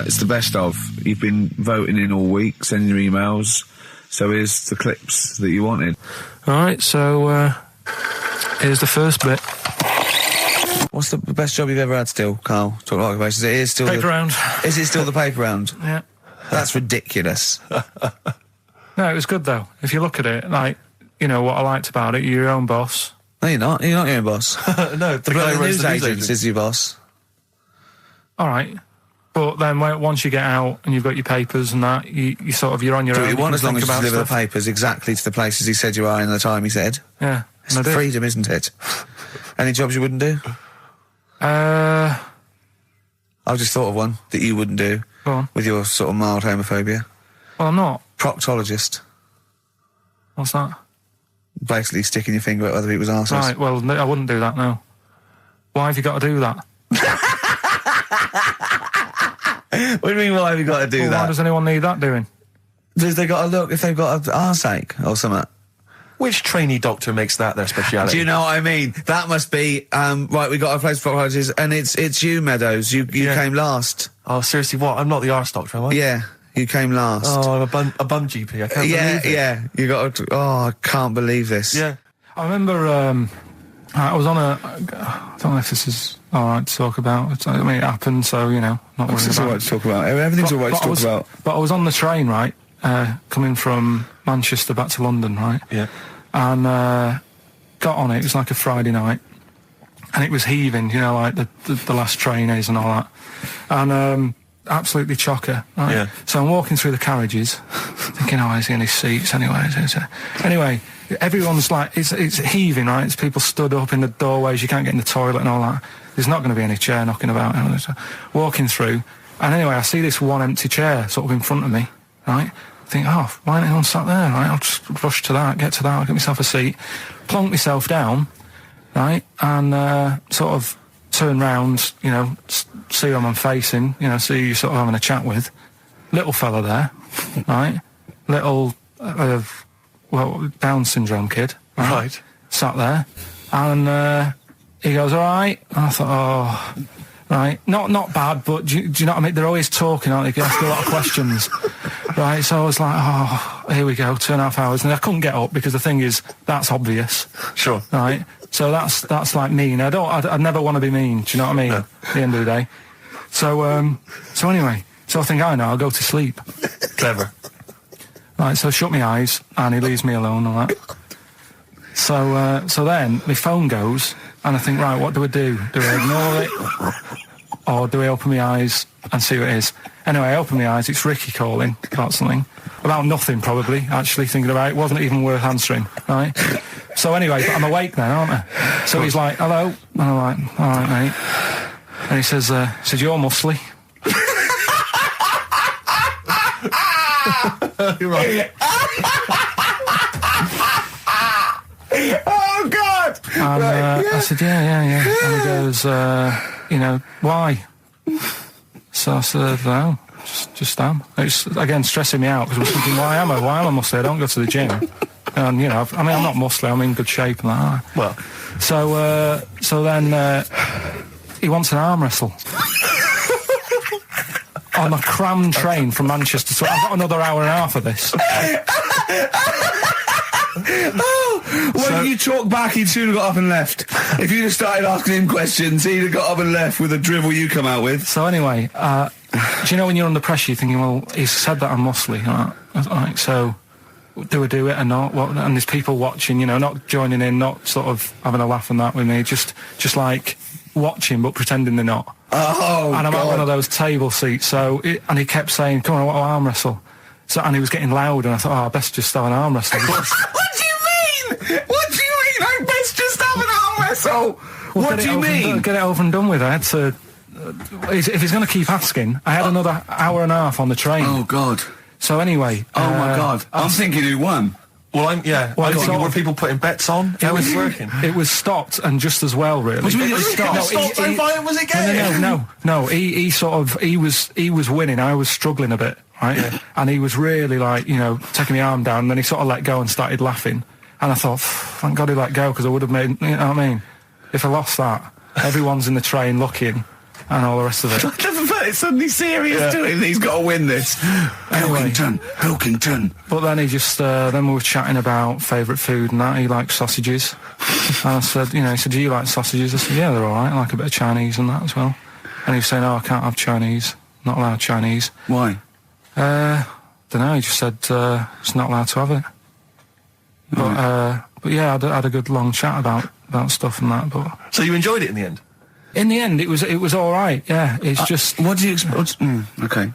It's the best of. You've been voting in all week, sending your emails. So here's the clips that you wanted. Alright, so, here's the first bit. What's the best job you've ever had still, Carl? Talk like occupations. It is still paper round. Is it still the paper round? Yeah. That's ridiculous. No, it was good though. If you look at it, like, you know, what I liked about it, you're your own boss. No, you're not. You're not your own boss. No, the news agent is your boss. Alright. But then once you get out and you've got your papers and that, you sort of, you're on your own. Do what you want as long as you about deliver stuff. the papers exactly to the places he said you are in the time he said. Yeah. It's freedom, isn't it? Any jobs you wouldn't do? I've just thought of one that you wouldn't do. Go on. With your sort of mild homophobia. Well, I'm not. Proctologist. What's that? Basically sticking your finger at other people's arses. Right, well, no, I wouldn't do that, no. Why have you got to do that? What do you mean, why have you got to do that? Why does anyone need that doing? Because they got to look if they've got an arseache or something. Which trainee doctor makes that their speciality? Do you know what I mean? That must be, right, we got a place for proctologists, and it's you, Meadows. You came last. Oh, seriously, what? I'm not the arse doctor, am I? Yeah, you came last. Oh, I'm a bum GP, I can't believe it. Yeah, you got to, I can't believe this. Yeah. I remember, I was on I don't know if this is alright to talk about. I mean, it happened, so, you know, not worried about it. It's alright to talk about. Everything's alright to talk about. But I was on the train, right, coming from Manchester back to London, right? Yeah. And got on it. It was like a Friday night, and it was heaving, you know, like the last train is and all that, and absolutely chocker. Right? Yeah. So I'm walking through the carriages, thinking, oh, is he in his seats anyway? Anyway, everyone's like, it's heaving, right? It's people stood up in the doorways. You can't get in the toilet and all that. There's not going to be any chair knocking about. You know, so walking through, and anyway, I see this one empty chair sort of in front of me, right? Think, oh, why ain't anyone sat there, right? I'll just rush to that, get to that, I'll get myself a seat, plonk myself down, right, and sort of turn round, you know, see who I'm facing, you know, see who you're sort of having a chat with. Little fella there, right? Little, Down syndrome kid, right? Sat there, and he goes, all right, and I thought, oh... Right, not bad, but do you know what I mean? They're always talking, aren't they? They ask a lot of questions. Right, so I was like, oh, here we go, 2.5 hours. And I couldn't get up because the thing is, that's obvious. Sure. Right, so that's like mean. I never want to be mean, do you know what I mean? No. At the end of the day. So anyway, so I think, I know, I'll go to sleep. Clever. Right, so I shut my eyes, and he leaves me alone and all that. So then, my phone goes, and I think, right, what do I do? Do I ignore it? Or do I open my eyes and see what it is? Anyway, I open my eyes, it's Ricky calling about something. About nothing, probably, actually, thinking about it. It wasn't even worth answering, right? So anyway, but I'm awake then, aren't I? So he's like, hello? And I'm like, all right, mate. And he says, you're muscly. You're right. Oh, God! And I said, yeah. And he goes, you know, why? So I said, no, just am. It's, again, stressing me out, because I was thinking, why am I muscly? I don't go to the gym. And, you know, I'm not muscly, I'm in good shape and that. Well. So then, he wants an arm wrestle. On a crammed train from Manchester, so I've got another hour and a half of this. When you talk back, he'd soon have got up and left. If you'd have started asking him questions, he'd have got up and left with the drivel you come out with. So anyway, do you know when you're under pressure, you're thinking, well, he's said that I'm muscly, right? So do I do it or not? And there's people watching, you know, not joining in, not sort of having a laugh and that with me, just like watching but pretending they're not. Oh, and I'm God. at one of those table seats, and he kept saying, come on, I want to arm wrestle. So, and he was getting loud, and I thought, I best just start an arm wrestle. What do you mean? I best just have an arm wrestle? What do you mean? Get it over and done with. I had to... if he's going to keep asking, I had another hour and a half on the train. Oh, God. So anyway... Oh, my God. I'm thinking who won. Well, I'm thinking, were people putting bets on? How was it working? It was stopped, and just as well, really. What do you mean it was stopped? Was it game? No, he was winning, I was struggling a bit, right? Yeah. And he was really, like, you know, taking my arm down, and then he sort of let go and started laughing. And I thought, thank God he let go, because I would have made, you know what I mean? If I lost that, everyone's in the train looking, and all the rest of it. I never felt it's suddenly serious to him. He's got to win this. Anyway. Pilkington. But then he just, then we were chatting about favourite food and that. He likes sausages. And I said, he said, do you like sausages? I said, yeah, they're alright. I like a bit of Chinese and that as well. And he was saying, I can't have Chinese. Not allowed Chinese. Why? Don't know, he just said, it's not allowed to have it. But yeah, I had a good long chat about stuff and that, but... So you enjoyed it in the end? In the end, it was alright, yeah. It's just... What do you expect? Okay.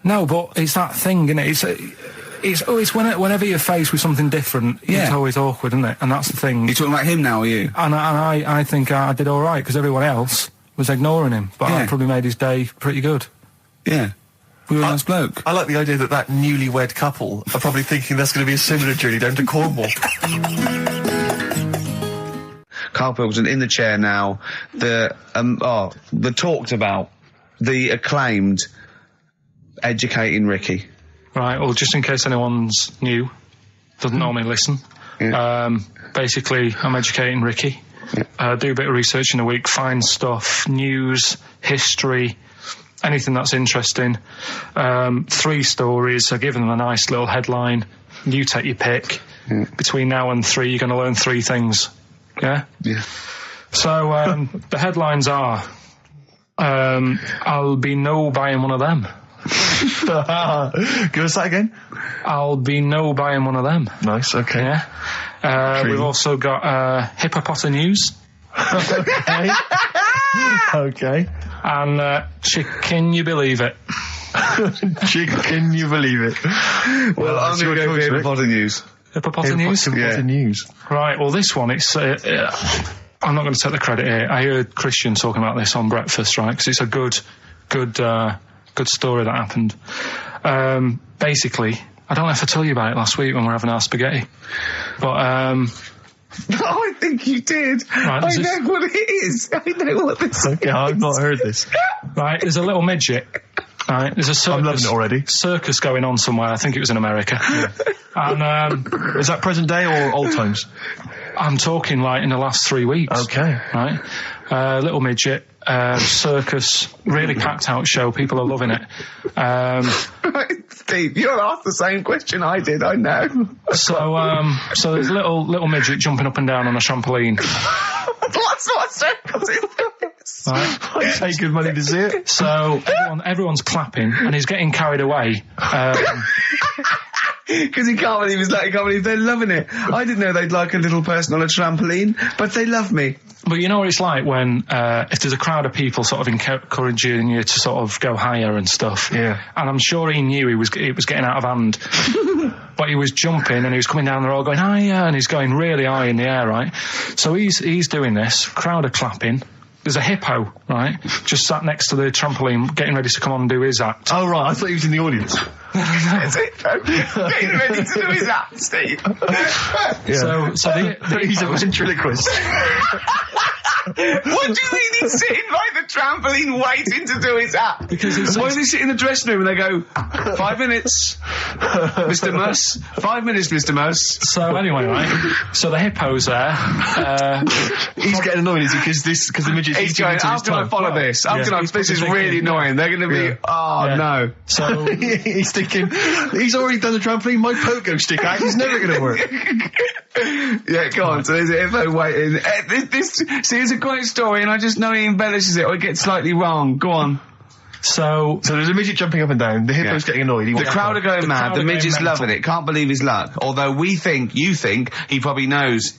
No, but it's that thing, isn't it? It's whenever you're faced with something different, it's always awkward, isn't it? And that's the thing. You're talking about him now, are you? And I think I did alright, because everyone else was ignoring him. But I probably made his day pretty good. Yeah. We were a nice bloke. I like the idea that newlywed couple are probably thinking that's going to be a similar journey down to Cornwall. Karl Pilkington in the chair now. The talked about, the acclaimed educating Ricky. Right, well, just in case anyone's new, doesn't normally listen. Yeah. Basically, I'm educating Ricky. Yeah. Do a bit of research in a week, find stuff, news, history, anything that's interesting. 3 stories. I give them a nice little headline. You take your pick. Yeah. Between now and 3, you're going to learn 3 things. Yeah? Yeah. So, the headlines are, I'll be no buying one of them. Give us that again. I'll be no buying one of them. Nice, okay. Yeah. We've also got hippopotamus. Okay. Okay. And can you believe it? Can you believe it? Well, I'm going to go with hippopotamus. Hippopotamus? Hippopotamus. Right, well, this one, it's... I'm not going to take the credit here. I heard Christian talking about this on breakfast, right? Because it's a good story that happened. Basically, I don't know if I told you about it last week when we were having our spaghetti, but I think you did. Right, I know what it is. I know what this is. Okay, I've not heard this. Right, there's a little midget. Right, there's a circus. I'm loving it already. Circus going on somewhere. I think it was in America. Yeah. And is that present day or old times? I'm talking like in the last 3 weeks. Okay. Right, little midget. Circus, really packed out show. People are loving it. Steve, you're asked the same question I did. I know. So there's a little midget jumping up and down on a trampoline. That's what circus is. Right. I pay good money to see it. So everyone's clapping, and he's getting carried away. Because he can't believe they're loving it. I didn't know they'd like a little person on a trampoline, but they love me. But you know what it's like when, if there's a crowd of people sort of encouraging you to sort of go higher and stuff. Yeah. And I'm sure he knew it was getting out of hand. But he was jumping and he was coming down the road going higher, and he's going really high in the air, right? So he's doing this, crowd are clapping. There's a hippo, right, just sat next to the trampoline, getting ready to come on and do his act. Oh, right, I thought he was in the audience. There's a hippo getting ready to do his act, Steve. Yeah. So he's a ventriloquist. What do you mean he's sitting by the trampoline waiting to do his act? Because why do they sit in the dressing room and they go, 5 minutes, Mr. Muss, 5 minutes, Mr. Muss. So anyway, right, so the hippo's there. He's getting annoyed, is he? Because the midget... He's going, how can I follow this? This is really annoying. They're going to be, no. So he's thinking, he's already done the trampoline, my pogo stick act is never going to work. Yeah, go on. So there's a hippo waiting. See, it's a great story, and I just know he embellishes it or it gets slightly wrong. Go on. So there's a midget jumping up and down. The hippo's getting annoyed. The crowd are going mad. The midget's loving it. Can't believe his luck. Although you think he probably knows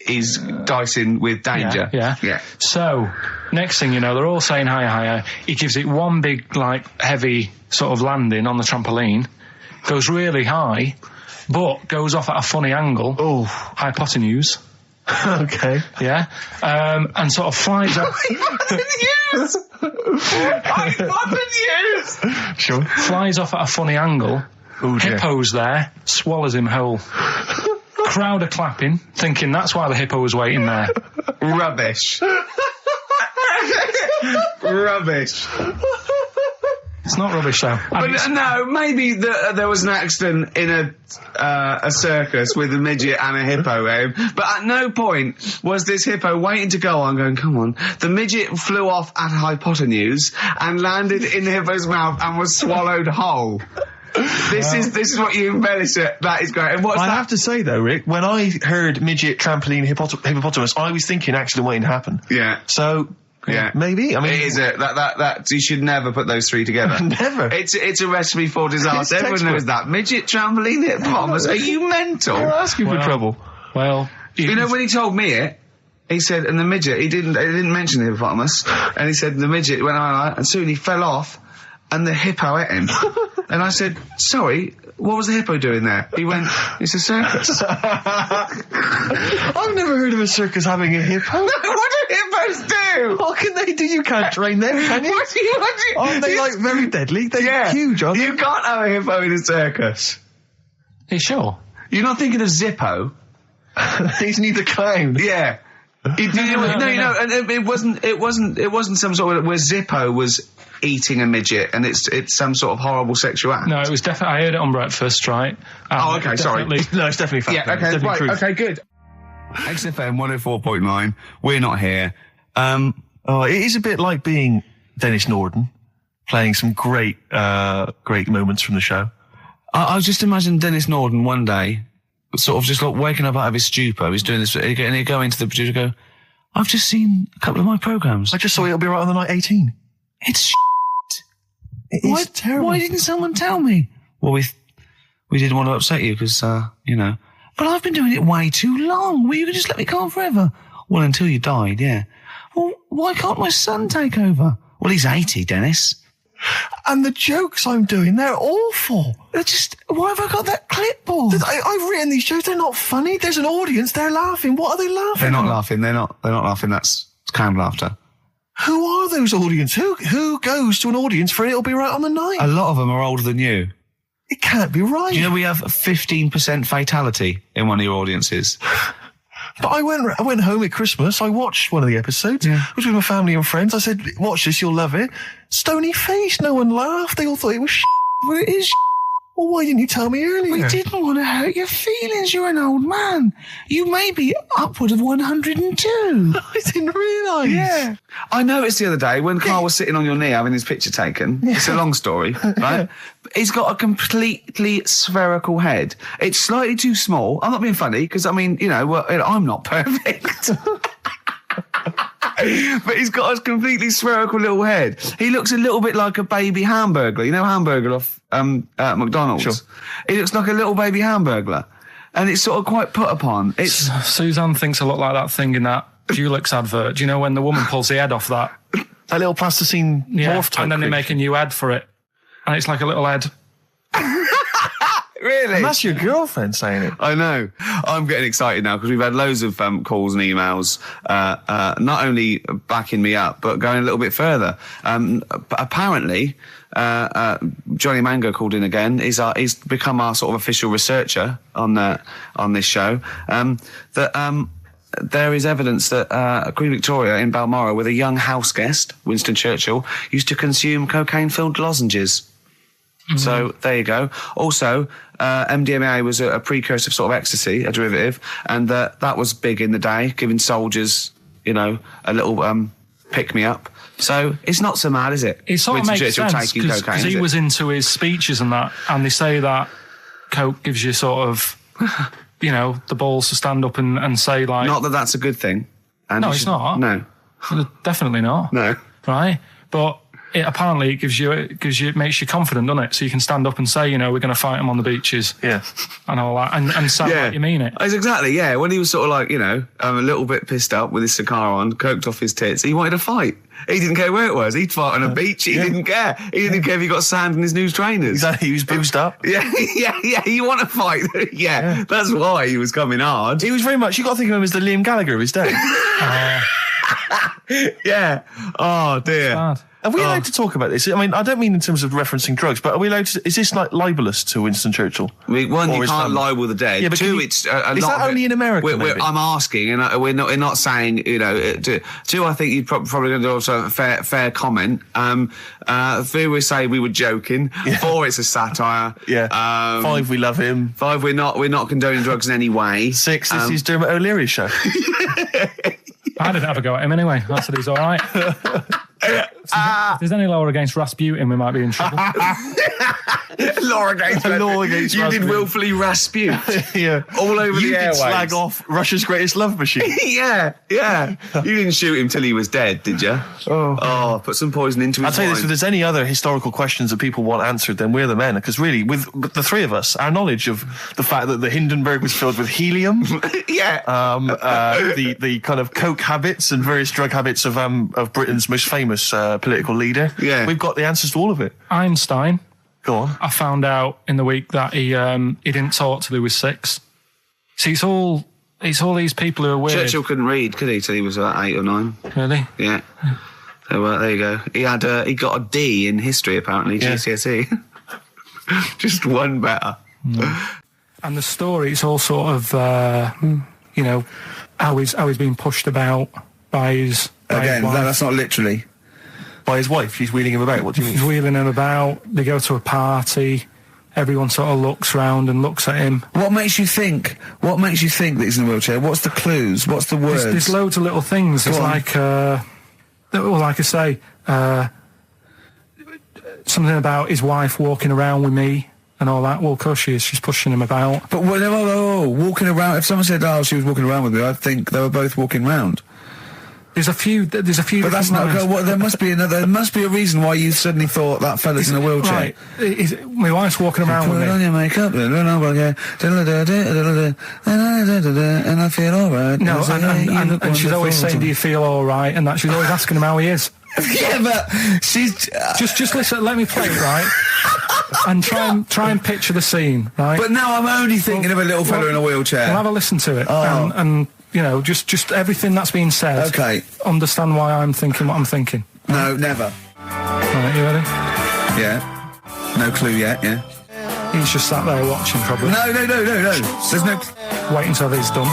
he's dicing with danger. Yeah. So next thing you know, they're all saying higher. He gives it one big, heavy sort of landing on the trampoline. Goes really high, but goes off at a funny angle. Oh, hypotenuse. Okay. Yeah. And sort of flies off. Hypotenuse! Sure. Flies off at a funny angle. Oh, dear. Hippo's there, swallows him whole. Crowd are clapping, thinking that's why the hippo was waiting there. Rubbish. Rubbish. It's not rubbish, though. But no, maybe there was an accident in a circus with a midget and a hippo, but at no point was this hippo waiting to go on, going, come on. The midget flew off at hypotenuse and landed in the hippo's mouth and was swallowed whole. This is what you embellish it. That is great. And what's I that? have to say, though, Rick, when I heard midget, trampoline, hippopotamus, I was thinking accident waiting to happen. Yeah. So... Yeah, maybe. I mean, it is that you should never put those three together. Never. It's a recipe for disaster. Everyone knows that. Midget, trampoline, hippopotamus. Are you mental? You're asking for trouble. Well, you know when he told me it, he said, and the midget. He didn't mention the hippopotamus, and he said the midget went on, and soon he fell off, and the hippo ate him. And I said, sorry. What was the hippo doing there? He went, it's a circus. I've never heard of a circus having a hippo. What do hippos do? What can they do? You can't train them, can you? What do you... Aren't they, like, very deadly? They're huge, aren't they? You can't have a hippo in a circus. are you sure? You're not thinking of Zippo? Isn't he the clown? Yeah. No, and it wasn't some sort of where Zippo was eating a midget, and it's some sort of horrible sexual act. No, it was definitely. I heard it on breakfast, right? Oh, okay, sorry. No, it's definitely fact. Yeah, okay, right, okay, good. XFM 104.9. We're not here. It is a bit like being Dennis Norden, playing some great moments from the show. I was just imagining Dennis Norden one day, sort of just like waking up out of his stupor. He's doing this, and he'd go into the producer and go, I've just seen a couple of my programmes. I just saw It'll Be Right on the Night 18. It's shit. It is terrible. Why didn't someone tell me? Well, we didn't want to upset you because, But I've been doing it way too long. Well, you can just let me go on forever. Well, until you died, yeah. Well, why can't my son take over? Well, he's 80, Dennis. And the jokes I'm doing, they're awful. Why have I got that clipboard? I've written these jokes, they're not funny. There's an audience, they're laughing. What are they laughing They're not at? laughing, they're not laughing, that's canned laughter. Who are those audience? Who goes to an audience for It'll Be Right on the Night? A lot of them are older than you. It can't be right. Do you know we have 15% fatality in one of your audiences? But I went home at Christmas, I watched one of the episodes, I was with my family and friends, I said, watch this, you'll love it. Stony face, no one laughed, they all thought it was shit. Well, it is shit. Well, why didn't you tell me earlier? We didn't want to hurt your feelings, you're an old man. You may be upward of 102. I didn't realise. Yeah. I noticed the other day when Karl was sitting on your knee having his picture taken. It's a long story, right? He's got a completely spherical head. It's slightly too small. I'm not being funny, because, I'm not perfect. But he's got a completely spherical little head. He looks a little bit like a baby hamburger. You know Hamburger off McDonald's? Sure. He looks like a little baby hamburger. And it's sort of quite put upon. Suzanne thinks I look like that thing in that Dulux advert. Do you know when the woman pulls the head off that? That little plasticine morph type and then they creature. make a new head for it. And it's like a little head. Really? And that's your girlfriend saying it. I know. I'm getting excited now because we've had loads of calls and emails, not only backing me up, but going a little bit further. Apparently, Johnny Mango called in again. He's become our sort of official researcher on this show. There is evidence that Queen Victoria in Balmoral, with a young house guest, Winston Churchill, used to consume cocaine-filled lozenges. So there you go. Also, MDMA was a precursor of sort of ecstasy, a derivative, and that was big in the day, giving soldiers, a little pick-me-up. So it's not so mad, is it? It sort of Winston makes Churchill sense taking cocaine, because he was into his speeches and that, and they say that coke gives you sort of, the balls to stand up and say like. Not that that's a good thing. And no, it's not. No, definitely not. No, right, but. Apparently it makes you confident, doesn't it? So you can stand up and say, we're going to fight them on the beaches. Yeah. And all that. And sound like you mean it. It's exactly, yeah. When he was sort of like, a little bit pissed up with his cigar on, coked off his tits, he wanted to fight. He didn't care where it was. He'd fight on a beach. He didn't care. He didn't care if he got sand in his new trainers. Exactly. He was boozed up. Yeah. You want to fight. Yeah. That's why he was coming hard. He was very much, you got to think of him as the Liam Gallagher of his day. Yeah. Oh, dear. Are we allowed to talk about this? I mean, I don't mean in terms of referencing drugs, but are we allowed to? Is this like libelous to Winston Churchill? One, you can't libel the dead. Yeah, but two, is a that lot only in America? I'm asking, and we're not saying, you know. Two, I think you'd probably going to do also a fair comment. Three, we say we were joking. Yeah. 4, it's a satire. Yeah. 5, we love him. 5, we're not condoning drugs in any way. 6, this is Dermot O'Leary's show. I didn't have a go at him anyway. I said he's all right. If there's any law against Rasputin, we might be in trouble. Law against Rasputin. You did willfully Rasputin. Yeah. All over the airwaves. You did slag off Russia's greatest love machine. Yeah. You didn't shoot him till he was dead, did you? Oh, put some poison into his I'll tell you wine. this, if there's any other historical questions that people want answered, then we're the men. Because really, with the three of us, our knowledge of the fact that the Hindenburg was filled with helium, the kind of coke habits and various drug habits of Britain's most famous political leader, we've got the answers to all of it. Einstein. Go on. I found out in the week that he didn't talk till he was 6. See, it's all these people who are weird. Churchill couldn't read, could he, till he was 8 or 9? Really? Yeah. So there you go. He got a D in history apparently, GCSE. Just one better. And the story, it's all sort of you know, how he's being pushed about by his wife. That's not literally. By his wife, she's wheeling him about. What do you mean? She's wheeling him about. They go to a party. Everyone sort of looks round and looks at him. What makes you think that he's in a wheelchair? What's the clues? What's the words? There's loads of little things. It's like, like I say, something about his wife walking around with me and all that. Well, of course she is. She's pushing him about. But walking around. If someone said, "Oh, she was walking around with me," I'd think they were both walking around. There's a few. But that's not. There must be another. There must be a reason why you suddenly thought that fella's in a wheelchair. Right. My wife's walking around with me. Put on your makeup, and I feel all right. No, and she's always saying, "Do you feel all right?" And that she's always asking him how he is. Yeah, but she's just listen. Let me play it, right? And try and picture the scene, right? But now I'm only thinking of a little fella in a wheelchair. Well, have a listen to it, and you know, just everything that's been said. Okay. Understand why I'm thinking what I'm thinking. No, never. Right, you ready? Yeah. No clue yet. Yeah. He's just sat there watching, probably. No. There's no. Wait until he's done.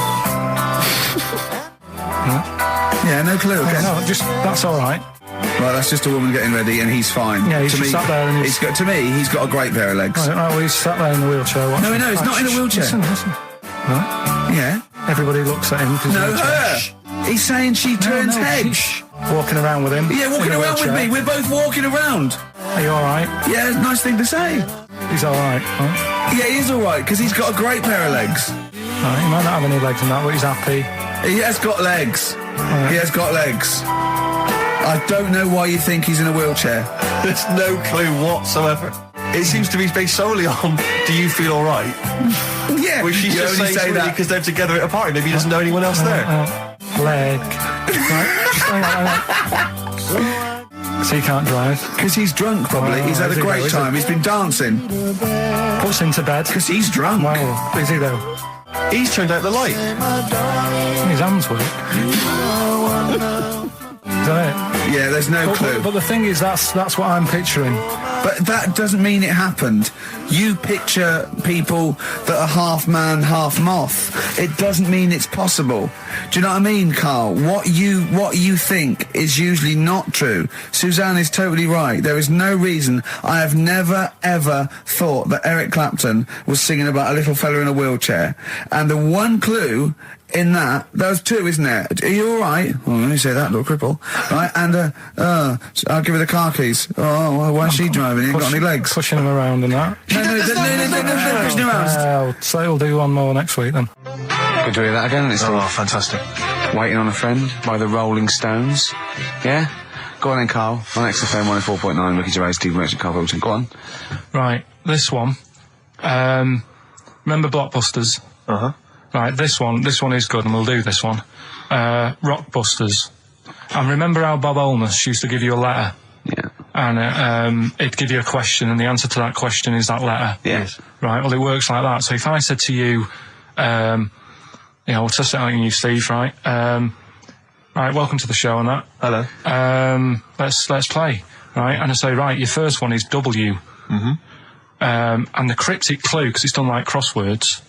Yeah, no clue. Okay. No, that's all right. Well, that's just a woman getting ready, and he's fine. Yeah, he's just sat there, and he's got a great pair of legs. Right, well, he's sat there in the wheelchair. No, he's not in a wheelchair. Listen. Right. Yeah. Everybody looks at him. No, her. He's saying she turns heads. Walking around with him. Yeah, walking around with me. We're both walking around. Are you all right? Yeah, nice thing to say. He's all right. Right? Yeah, he is all right, because he's got a great pair of legs. Right, he might not have any legs and that, but he's happy. He has got legs. Right. He has got legs. I don't know why you think he's in a wheelchair. There's no clue whatsoever. It seems to be based solely on, do you feel all right? Yeah. Which she's just saying that because they're together at a party. Maybe he doesn't know anyone else there. Leg. Right. So he can't drive. Because he's drunk, probably. He's had a great time. He's been dancing. Puts him to bed. Because he's drunk. Well, is he though? He's turned out the light. His hands work. Is that it? Yeah, there's no clue. But the thing is, that's what I'm picturing. But that doesn't mean it happened. You picture people that are half man, half moth. It doesn't mean it's possible. Do you know what I mean, Carl? What you think is usually not true. Suzanne is totally right. There is no reason. I have never, ever thought that Eric Clapton was singing about a little fella in a wheelchair. And the one clue in that, there's two, isn't there? Are you all right? Well, let me say that, little cripple. Right, and I'll give her the car keys. Oh, well, why is she driving? He ain't got any legs. Pushing him around and that. No, pushing him around. So he'll do one more next week then. Good to hear that again. It's fantastic. Waiting on a Friend by the Rolling Stones. Yeah? Go on then, Carl. On XFM 104.9, Ricky Gervais, Steve Merchant, Karl Pilkington. Go on. Right, this one. Remember Blockbusters? Uh-huh. Right, this one is good, and we'll do this one. Rockbusters. And remember how Bob Holness used to give you a letter? Yeah. And it'd give you a question, and the answer to that question is that letter. Yes. Right, well, it works like that. So if I said to you, we'll test it out on you, Steve, right? Right, welcome to the show and that. Hello. Let's play. right? And I say, right, your first one is W. Mm-hmm. And the cryptic clue, because it's done like crosswords.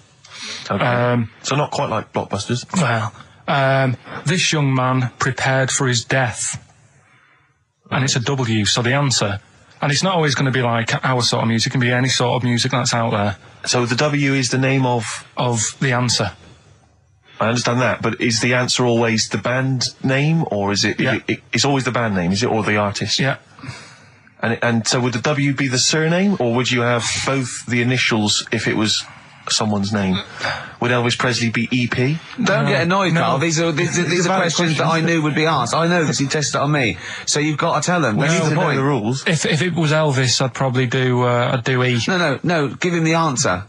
Okay. So not quite like Blockbusters. Well, this young man prepared for his death. And it's a W, so the answer. And it's not always going to be like our sort of music, it can be any sort of music that's out there. So the W is the name of the answer. I understand that, but is the answer always the band name, or is it? Yeah. It's always the band name, is it, or the artist? Yeah. And so would the W be the surname, or would you have both the initials if it was someone's name? Would Elvis Presley be EP? Don't get annoyed, No. Carl. These are questions that I knew would be asked. I know because you tested it on me. So you've got to tell them. We need What's to the know point? the rules. If it was Elvis, I'd probably do E. No. Give him the answer.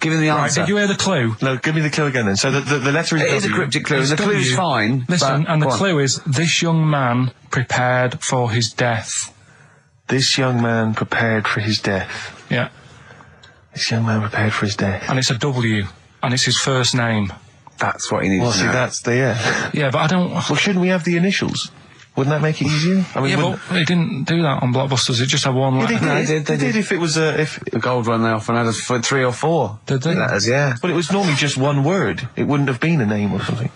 Give him the Right, answer. did you hear the clue? No, give me the clue again then. So the letter is It is a W. cryptic clue. It's The clue's W. fine. Listen, but- and the go on. clue is, this young man prepared for his death. This young man prepared for his death. Yeah. This young man prepared for his death. And it's a W. And it's his first name. That's what he needs Well, to see, know. that's the Yeah, but I don't... Well, shouldn't we have the initials? Wouldn't that make it easier? I mean, Yeah, wouldn't- but it didn't do that on Blockbusters. It just had one letter. No, they did if it was if. The gold one they often had us for 3 or 4. Did they? Letters, yeah. But it was normally just one word. It wouldn't have been a name or something.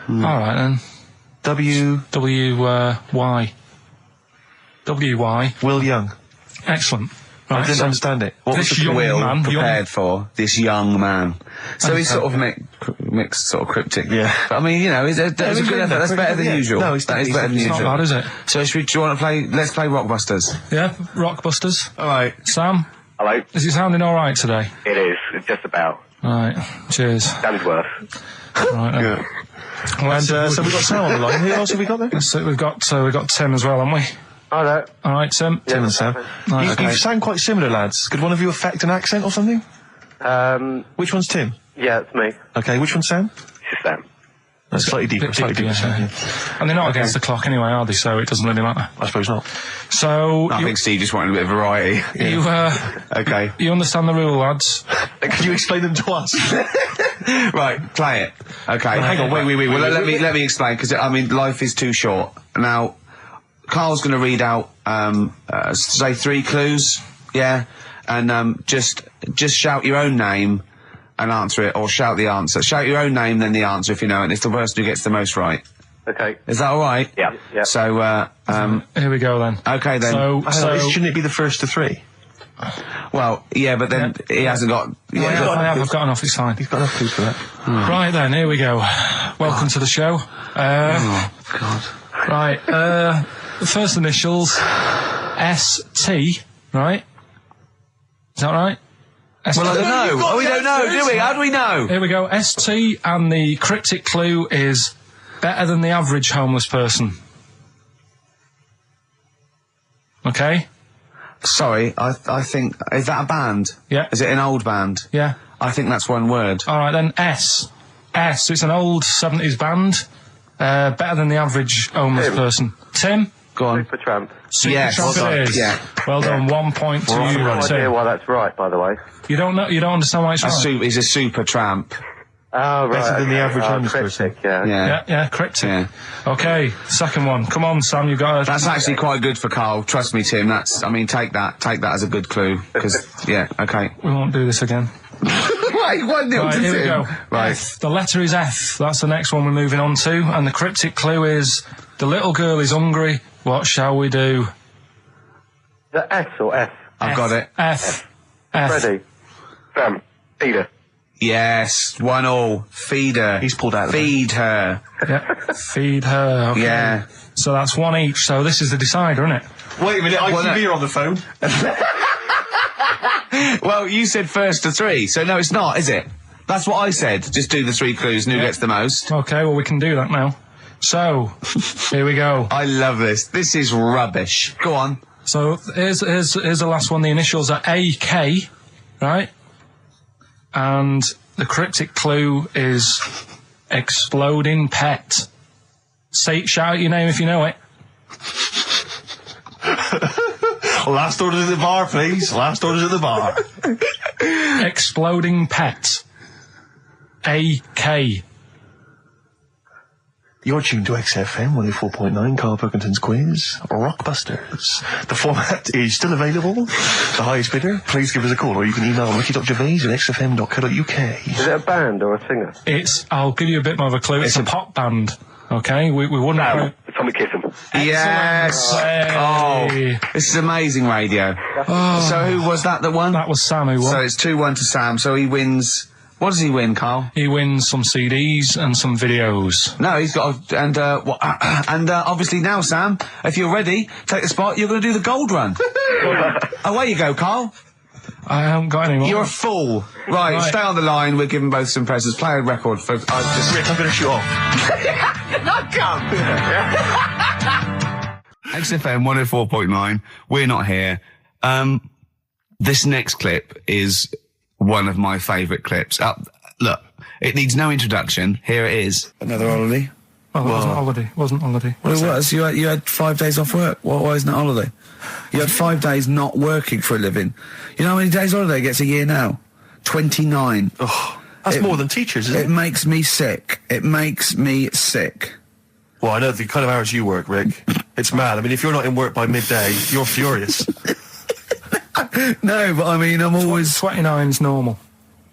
All right, then. W. W-Y. W-Y. Will Young. Excellent. I Right, didn't so understand it. What was this the young clue? Will man, prepared for this young man. So he's sort of mixed sort of cryptic. Yeah. But I mean, you know, it's a good effort. That's better than usual. No, it's that is better than It's not usual. bad, is it? So do you want to play? Let's play Rockbusters. Yeah, Rockbusters. All right. Sam, Hello. is it sounding all right today? It is. It's just about. All right. Cheers. Sounds worse. Right. Then. Good. Well, And so we've got Sam on the line. Who else have we got there? so we've got Tim as well, haven't we? Hello. All right, Tim. Tim and Sam. Right, You sound quite similar, lads. Could one of you affect an accent or something? Which one's Tim? Yeah, it's me. Okay, which one's Sam? It's just Sam. No, slightly deeper. Bit Slightly deeper, deeper. yeah. Sam, And they're not against the clock anyway, are they? So it doesn't really matter. I suppose not. So I think Steve just wanted a bit of variety. Okay. you understand the rule, lads? Could you explain them to us? Right, play it. Okay. Hang on, wait. Well, let me explain, because I mean, life is too short. Now, Carl's going to read out, say 3 clues, yeah, and just shout your own name and answer it, or shout the answer. Shout your own name, then the answer if you know it. And it's the person who gets the most right. Okay. Is that all right? Yeah. Yeah. So, Here we go then. okay then. So Shouldn't it be the first to 3? Well, yeah, but then he hasn't got. Yeah, I've got enough. It's fine. You've got enough clues for that. Right then, here we go. Welcome to the show. oh God. Right, the first initials, S-T, right? Is that right? S-T. Well, I don't know. We don't know, do we? How do we know? Here we go, S-T, and the cryptic clue is better than the average homeless person. Okay? Sorry, I think, is that a band? Yeah. Is it an old band? Yeah. I think that's one word. Alright then, S. S, it's an old 70s band. Better than the average homeless person. Tim? Go on. Supertramp. Yes. Supertramp Well it done. is. Yeah. Well done, 1 point to I have you, no idea Tim. why that's right, by the way. You don't understand why it's right? He's a super tramp. Oh, right. Better than the average homeless cryptic, person. Yeah. Yeah, cryptic. Yeah. Okay, second one. Come on, Sam, you got That's actually quite good for Carl. Trust me, Tim. Take that as a good clue. Because, yeah, okay. We won't do this again. Wait, 1-0 Right, to here we Tim. go. Right. F. The letter is F. That's the next one we're moving on to. And the cryptic clue is, the little girl is hungry. What shall we do? The S or F? I've got it. F. F. Ready. Sam. Peter. Yes, 1-1. Feed her. He's pulled out of the Feed her. Yeah. Feed her. Okay. Yeah. So that's 1 each. So this is the decider, isn't it? Wait a minute, ITV are on the phone. Well, you said first to 3, so no, it's not, is it? That's what I said. Just do the 3 clues and who gets the most. Okay, well, we can do that now. So, here we go. I love this. This is rubbish. Go on. So here's the last one. The initials are AK, right? And the cryptic clue is exploding pet. Shout out your name if you know it. Last orders at the bar, please. Last orders at the bar. Exploding pet. AK. You're tuned to XFM 104.9, Karl Pilkington's quiz, Rockbusters. The format is still available. The highest bidder, please give us a call, or you can email ricky.gervais@xfm.co.uk. Is it a band or a singer? I'll give you a bit more of a clue. It's a pop band. Okay, we wouldn't. Sam. Tommy Kissem. Yes. Hey. Oh, this is amazing radio. So who was that won? That was Sam who won. So it's 2-1 to Sam. So he wins. What does he win, Carl? He wins some CDs and some videos. No, he's got obviously now, Sam, if you're ready, take the spot. You're going to do the gold run. Away you go, Carl. I haven't got any more. You're a fool. Right, stay on the line. We're giving both some presents. Play a record for. Rick, I'm going to shoot off. Not come. XFM 104.9. We're not here. This next clip is one of my favourite clips. Look, it needs no introduction. Here it is. Another holiday. Well, it wasn't holiday. Wasn't holiday. Well, it was. You had 5 days off work. Why isn't it holiday? You had 5 days not working for a living. You know how many days holiday gets a year now? 29. Oh, that's more than teachers, isn't it? It makes me sick. It makes me sick. Well, I know the kind of hours you work, Rick. It's mad. I mean, if you're not in work by midday, you're furious. No, but I mean, I'm always... 29's normal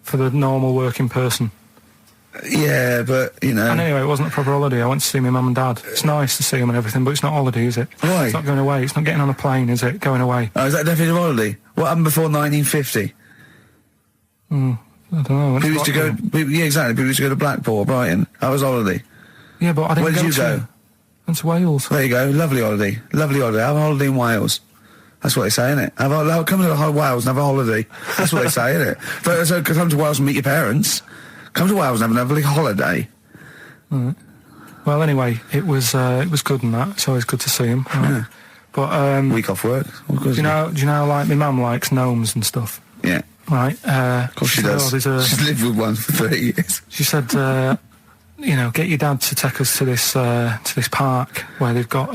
for the normal working person. Yeah, but, you know... And anyway, it wasn't a proper holiday. I went to see my mum and dad. It's nice to see them and everything, but it's not holiday, is it? Why? It's not going away. It's not getting on a plane, is it? Going away. Oh, is that definitely a holiday? What happened before 1950? I don't know. People used to go... Yeah, exactly. People used to go to Blackpool or Brighton. That was holiday. Yeah, but I didn't Where did you go? Went to Wales. There you go. Lovely holiday. Lovely holiday. Have a holiday in Wales. That's what they say, innit? Come to Wales and have a holiday. That's what they say, innit? So come to Wales and meet your parents. Come to Wales and have a lovely holiday. Right. Well, anyway, it was good and that. It's always good to see him. Right? Yeah. But week off work. Do you know? Like my mum likes gnomes and stuff. Yeah. Right. Of course she does. She's lived with one for 30 years. She said, get your dad to take us to this park where they've got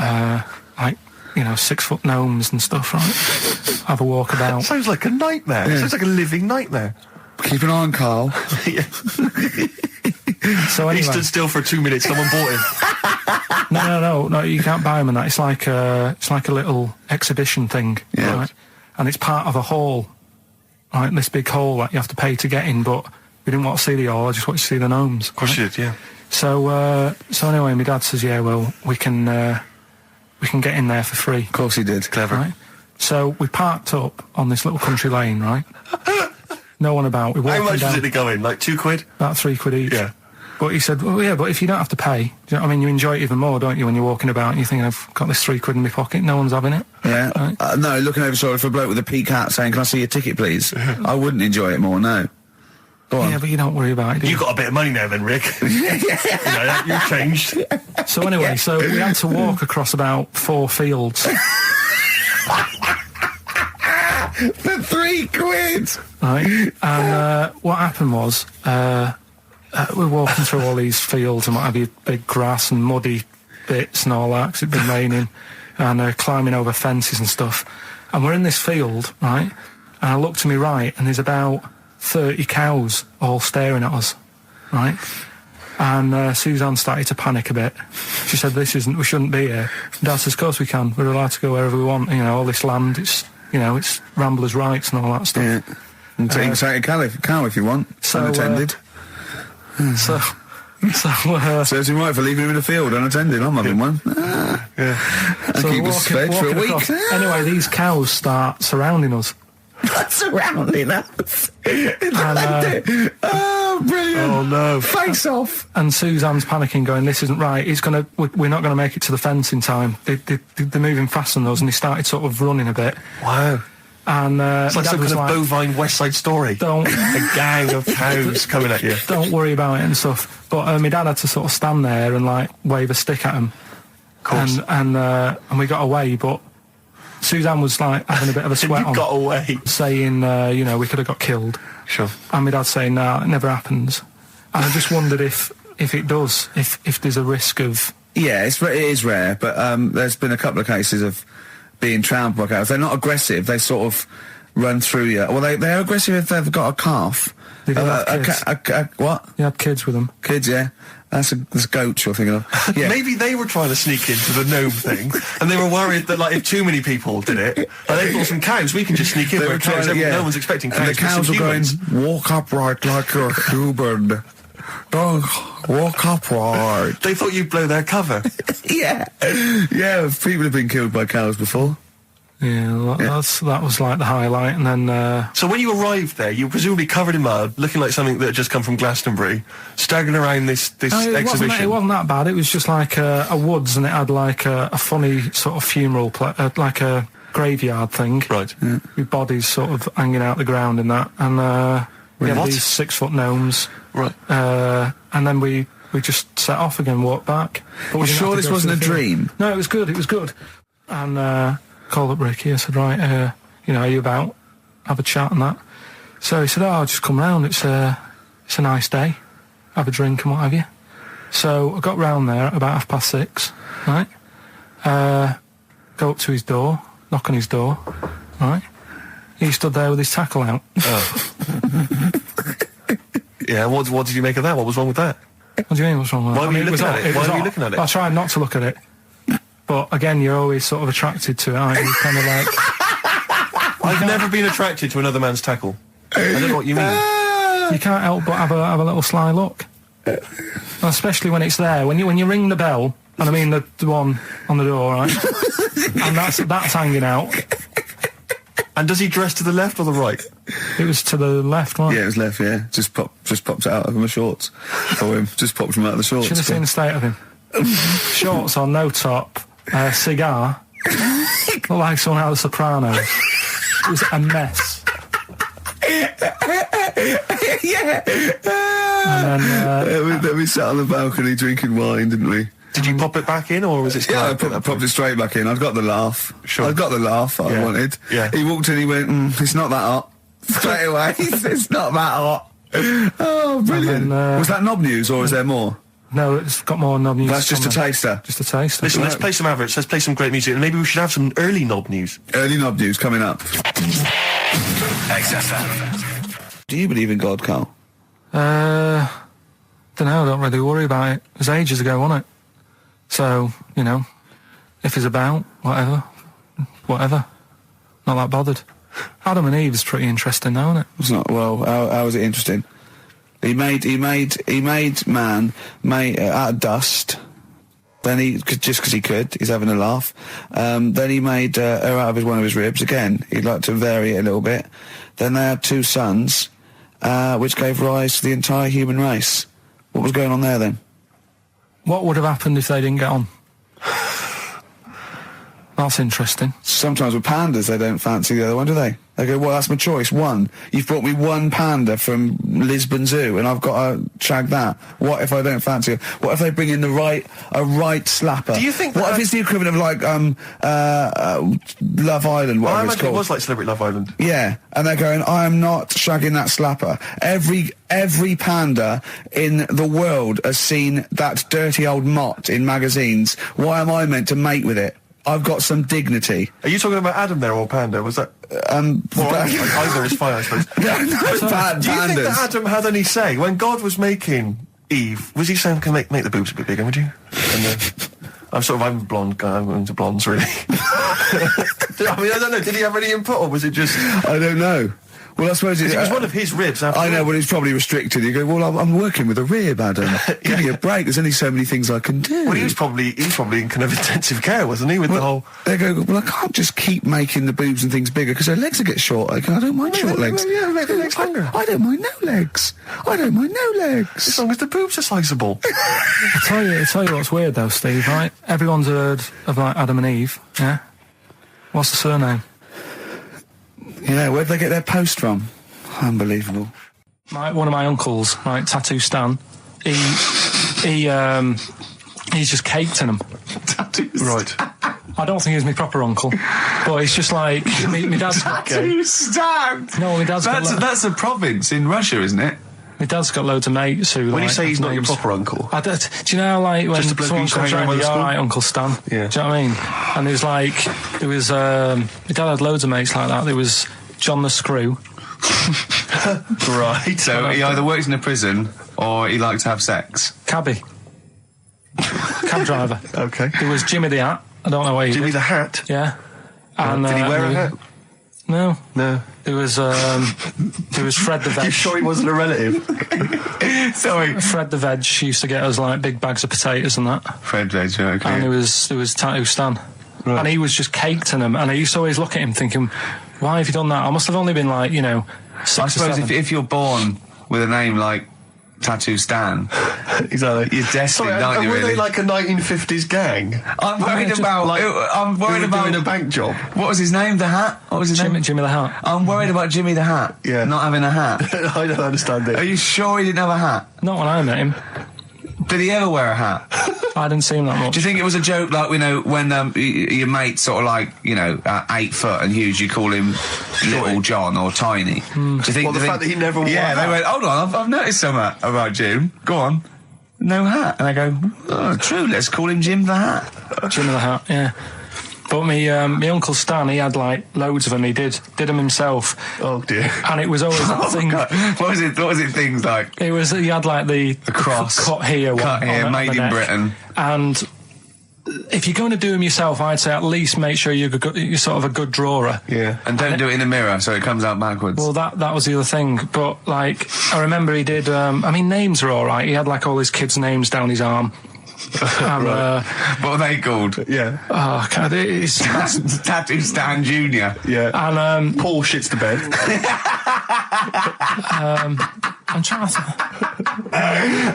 6-foot gnomes and stuff, right? Have a walk about. Sounds like a nightmare. Yeah. Sounds like a living nightmare. Keep an eye on Carl. So anyway, he stood still for 2 minutes. Someone bought him. No. You can't buy them and that. It's like a little exhibition thing, yeah. Right? And it's part of a hall, right? This big hall that you have to pay to get in. But we didn't want to see the hall. I just wanted to see the gnomes. Of course you did, yeah. So anyway, my dad says, yeah, well, we can get in there for free. Of course he did. Clever. Right? So we parked up on this little country lane, right? No one about. We How much was it to go in? Like £2? About £3 each. Yeah. But he said, well, yeah, but if you don't have to pay, do you know what I mean? You enjoy it even more, don't you, when you're walking about and you're thinking, I've got this £3 in my pocket, no one's having it. Yeah. Right? No, looking over shoulder for a bloke with a peak hat saying, can I see your ticket, please? I wouldn't enjoy it more, no. Go on. Yeah, but you don't worry about it, do you? You got a bit of money now then, Rick. You've changed. So anyway, so we had to walk across about 4 fields. For £3. Right. And what happened was, we're walking through all these fields and what have you, big grass and muddy bits and all that, because it'd been raining, and climbing over fences and stuff. And we're in this field, right? And I look to my right, and there's about 30 cows all staring at us, right? And Suzanne started to panic a bit. She said, we shouldn't be here. Dad says, of course we can. We're allowed to go wherever we want. You know, all this land, it's ramblers' rights and all that stuff. Yeah. And take a cow if you want, unattended. So Serves him right for leaving him in the field unattended. I'm having one. Yeah. And keep us fed for a week. Across. Anyway, these cows start surrounding us. Surrounding us. Oh, brilliant. Oh, no. Face off. And Suzanne's panicking, going, this isn't right. We're not going to make it to the fence in time. They're moving faster than us, and they started sort of running a bit. Wow. And it's like some kind of bovine West Side Story. A gang of cows coming at you. Don't worry about it and stuff. But my dad had to sort of stand there and wave a stick at him. Of course. And we got away, but Suzanne was having a bit of a sweat on. Got away. Saying, we could have got killed. Sure. And my dad saying, nah, it never happens. And I just wondered if it does, if there's a risk of... Yeah, it is rare, but there's been a couple of cases of being trampled by cows. They're not aggressive. They sort of run through you. Well, they're aggressive if they've got a calf. They don't have kids. What? You had kids with them. Kids, yeah. That's goats you're thinking of. Yeah. Maybe they were trying to sneak into the gnome thing, and they were worried that, like, if too many people did it, like, they thought some cows, we can just sneak in. They were trying to, no one's expecting cows. And the cows were going, walk upright like you're a human. Don't walk upright. They thought you'd blow their cover. Yeah. Yeah, people have been killed by cows before. Yeah, that was like the highlight, and then... So when you arrived there, you were presumably covered in mud, looking like something that had just come from Glastonbury, staggering around this exhibition. It wasn't that bad. It was just like a woods, and it had like a funny sort of funeral, like a graveyard thing. Right. Yeah. With bodies sort of hanging out the ground and that, and we had these 6-foot gnomes. Right. And then we just set off again, walked back. But sure this wasn't a dream? No, it was good. And called up Ricky. I said, right, are you about? Have a chat and that. So he said, I'll just come round. It's a nice day. Have a drink and what have you. So I got round there at about 6:30, right? Go up to his door, knock on his door, right? He stood there with his tackle out. Oh. Yeah, what did you make of that? What was wrong with that? What do you mean, what's wrong with that? Why were you looking at it? Why were you looking at it? I tried not to look at it. But again, you're always sort of attracted to it, aren't you? Kind of like... I've never been attracted to another man's tackle. I don't know what you mean. You can't help but have a little sly look. Especially when it's there. When you ring the bell, and I mean the one on the door, right? And that's hanging out. And does he dress to the left or the right? It was to the left, right? Yeah, it was left, yeah. Just popped it out of my shorts for him. Just popped him out of the shorts. Should have seen the state of him. Shorts on, no top, cigar. Looked like someone out of The Sopranos. It was a mess. Yeah. And then... we sat on the balcony drinking wine, didn't we? Did you pop it back in, or was it... Yeah, I popped it straight back in. I've got the laugh. Sure. I've got the laugh I wanted. Yeah. He walked in, he went, it's not that hot. Straight away, it's not that hot. Oh, brilliant. Then, was that knob news, or is there more? No, it's got more knob news. That's just a taster. Just a taster. Listen, let's play some adverts, let's play some great music, and maybe we should have some early knob news. Early knob news coming up. XFM. Do you believe in God, Carl? Don't know, I don't really worry about it. It was ages ago, wasn't it? So, if he's about, whatever. Not that bothered. Adam and Eve is pretty interesting, though, isn't it? It's not. Well, how is it interesting? He made man out of dust. Then just because he could, he's having a laugh. Then he made her out of one of his ribs. Again, he'd like to vary it a little bit. Then they had 2 sons, which gave rise to the entire human race. What was going on there then? What would have happened if they didn't get on? That's interesting. Sometimes with pandas, they don't fancy the other one, do they? They go, well, that's my choice. One. You've brought me one panda from Lisbon Zoo, and I've got to shag that. What if I don't fancy it? What if they bring in a right slapper? Do you think what if it's the equivalent of like Love Island, whatever it's called? It was like Celebrity Love Island. Yeah, and they're going, I am not shagging that slapper. Every panda in the world has seen that dirty old mott in magazines. Why am I meant to mate with it? I've got some dignity. Are you talking about Adam there, or Panda? Was that... either is fine, I suppose. No, pandas. Do you think that Adam had any say? When God was making Eve, was he saying, can make the boobs a bit bigger, would you? And I'm a blonde guy, I'm into blondes, really. I don't know, did he have any input, or was it just... I don't know. Well, I suppose it was one of his ribs. I know, but it's probably restricted. You go, well, I'm working with a rib, Adam. Give me a break. There's only so many things I can do. Well, he was probably in kind of intensive care, wasn't he? With the whole. They go, well, I can't just keep making the boobs and things bigger because her legs will get short. I don't mind short legs. Yeah, make the legs longer. I don't mind no legs. As long as the boobs are sizable. I tell you what's weird though, Steve. Right? Everyone's heard of like Adam and Eve. Yeah. What's the surname? Where'd they get their post from? Unbelievable. One of my uncles, right, Tattoo Stan, he's just caked in them. Tattoos. Right. I don't think he's my proper uncle, but it's just like my dad's got Tattoo Stan. No, my dad's that's a province in Russia, isn't it? My dad's got loads of mates who. When you say he's not your proper uncle, do you know, like when someone comes around, you're all right, Uncle Stan. Yeah. Do you know what I mean? And there was my dad had loads of mates like that. There was John the Screw. Right. So he either works in a prison or he likes to have sex. Cabbie. Cab driver. Okay. There was Jimmy the Hat. I don't know where he Jimmy did. the Hat. Yeah. And, Did he wear a hat? No. No. There was Fred the Veg. You sure he wasn't a relative? Sorry. Fred the Veg used to get us like big bags of potatoes and that. Fred Veg, okay. And there was Tattoo Stan. Right. And he was just caked in them. And I used to always look at him thinking, why have you done that? I must have only been like, 6 I or suppose 7. if you're born with a name like Tattoo Stan, Exactly. you're destined, aren't you, were really? they like a 1950s gang? I'm worried about... I'm worried Who were doing about... a bank job? What was his name? The Hat? What was his name? Jimmy the Hat. I'm worried about Jimmy the Hat. Yeah. Not having a hat. I don't understand Are it. you sure he didn't have a hat? Not when I met him. Did he ever wear a hat? I didn't see him that much. Do you think it was a joke, like, when your mate's sort of like, 8 foot and huge, you call him Little John or Tiny? Do you think... Well, the fact that he never wore a Yeah, hat. they went, hold on, I've noticed something about Jim. Go on. No hat. And I go, oh, true, let's call him Jim the Hat. Jimmy the Hat, yeah. But my Uncle Stan, he had like loads of them. He did them himself. Oh dear. And it was always that thing. God. What was it things like? He had like the cross. cut here, Cut one here, on made the in neck. Britain. And if you're going to do them yourself, I'd say at least make sure you're sort of a good drawer. Yeah. And don't do it in the mirror so it comes out backwards. Well, that was the other thing. But like, I remember he did. Names are all right. He had like all his kids' names down his arm. And, what are they called? Yeah. oh, God, it's Tattoo Stan Jr. Yeah. and Paul shits the bed. I'm trying to.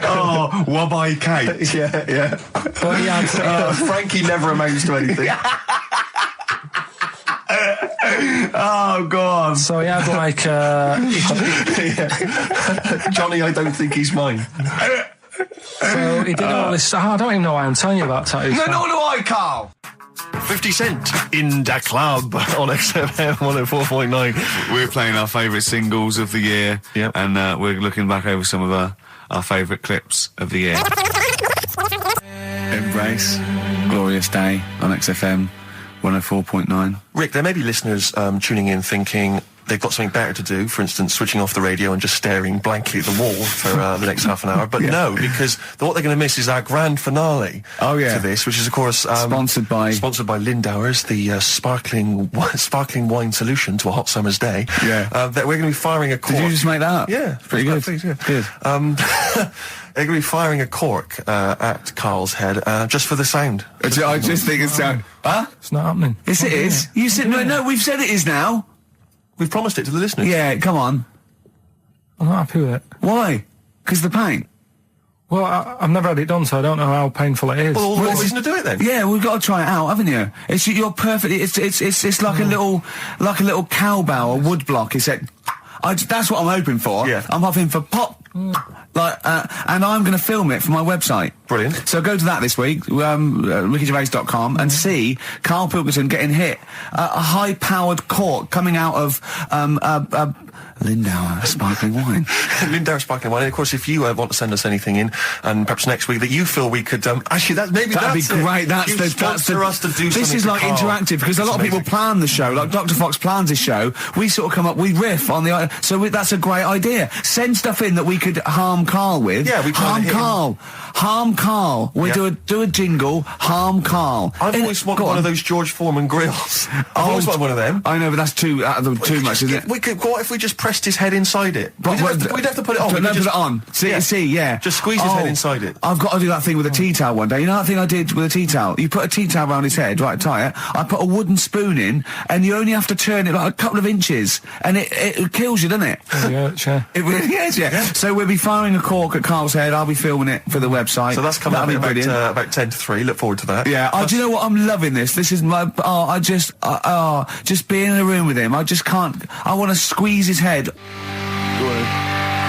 Oh, Wabbai Kate. Yeah. But he had. Frankie never amounts to anything. Oh, God. So he had like. Johnny, I don't think he's mine. So he did all this. I don't even know why I'm telling you about tattoos. No, nor do I, Carl. 50 Cent in the club on XFM 104.9. We're playing our favourite singles of the year. Yep. And we're looking back over some of our favourite clips of the year. Embrace. Glorious Day on XFM 104.9. Rick, there may be listeners tuning in thinking they've got something better to do, for instance, switching off the radio and just staring blankly at the wall for the next half an hour. But no, because what they're going to miss is our grand finale Oh, yeah. to this, which is, of course... Sponsored by Lindauer's, the sparkling wine solution to a hot summer's day. Yeah. That we're going to be firing a cork. Did you just make that up? Yeah. Pretty good. Please, yeah. Good. They're going to be firing a cork at Carl's head just for the sound. I just think it's... Huh? It's not happening. Yes, it is. You said... No, we've said it is now. We've promised it to the listeners. Yeah, come on. I'm not happy with it. Why? Because the pain. Well, I've never had it done, so I don't know how painful it is. Well, what reason to do it then? Yeah, we've got to try it out, haven't you? You're perfect. It's like a little cowbell or wood block. That's what I'm hoping for. Yeah. I'm hoping for pop. And I'm going to film it for my website. Brilliant. So go to that this week, rickygervais.com, and see Karl Pilkington getting hit. A high-powered cork coming out of Lindauer sparkling wine. Lindauer sparkling wine. And of course, if you want to send us anything in, and perhaps next week that you feel we could actually that'd be great. Sponsor us to do. This is like interactive because a lot of people plan the show. Like Dr. Fox plans his show. We sort of come up, we riff on the. That's a great idea. Send stuff in that we could harm Karl with. Yeah, we harm Karl. Harm Karl. We do a jingle. Harm Karl. I've always wanted one of those George Foreman grills. I've always wanted one of them. I know, but that's too much, isn't it? We could. What if we just pressed his head inside it? We'd have to put it on. Put it on. See, yeah. Just squeeze his head inside it. I've got to do that thing with a tea towel one day. You know that thing I did with a tea towel? You put a tea towel around his head, right, tie it. I put a wooden spoon in, and you only have to turn it like a couple of inches, and it kills you, doesn't it? Yeah, sure. It really is, yeah. So we'll be firing a cork at Karl's head. I'll be filming it for the website. So that's coming up brilliant. about 10 to 3. Look forward to that. Yeah. Do you know what? I'm loving this. This is my. Just being in a room with him. I just can't. I want to squeeze his head.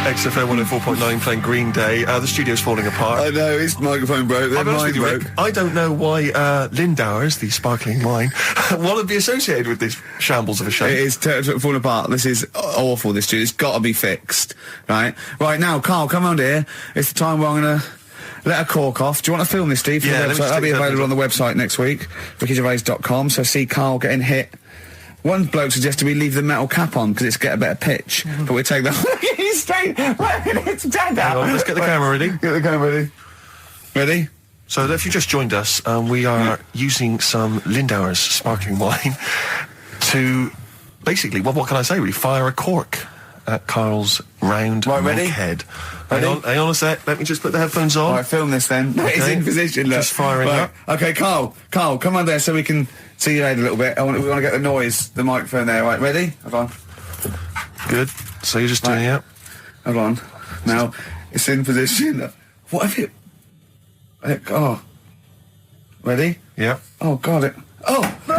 XFM 104.9 playing Green Day. The studio's falling apart. I know, his microphone broke. I'll be honest with you, Rick, I don't know why Lindauer's, the sparkling wine, want to be associated with this shambles of a show. It is falling apart. This is awful, this studio. It's got to be fixed. Right now, Karl, come round here. It's the time where I'm going to let a cork off. Do you want to film this, Steve? For Yeah, the website? That'll be available on the website next week, rickygervais.com. So see Karl getting hit One bloke suggested we leave the metal cap on because it's get a better pitch, but we take the... He's staying... It's dead Hang on, let's get the camera ready. Get the camera ready. Ready? So if you just joined us, we are using some Lindauer's sparkling wine to basically, well, what can I say really, fire a cork at Karl's round ready? head. Ready? Hang on a sec, let me just put the headphones on. All right, film this then. Okay. It's in position, look. Just firing up. Okay, Karl, come on there so we can see your head a little bit. We want to get the noise, the microphone there. Right, ready? Hold on. Good. So you're just doing it. Hold on. Now, it's in position. What have you... Oh. Ready? Yeah. Oh, God, it... Oh, no!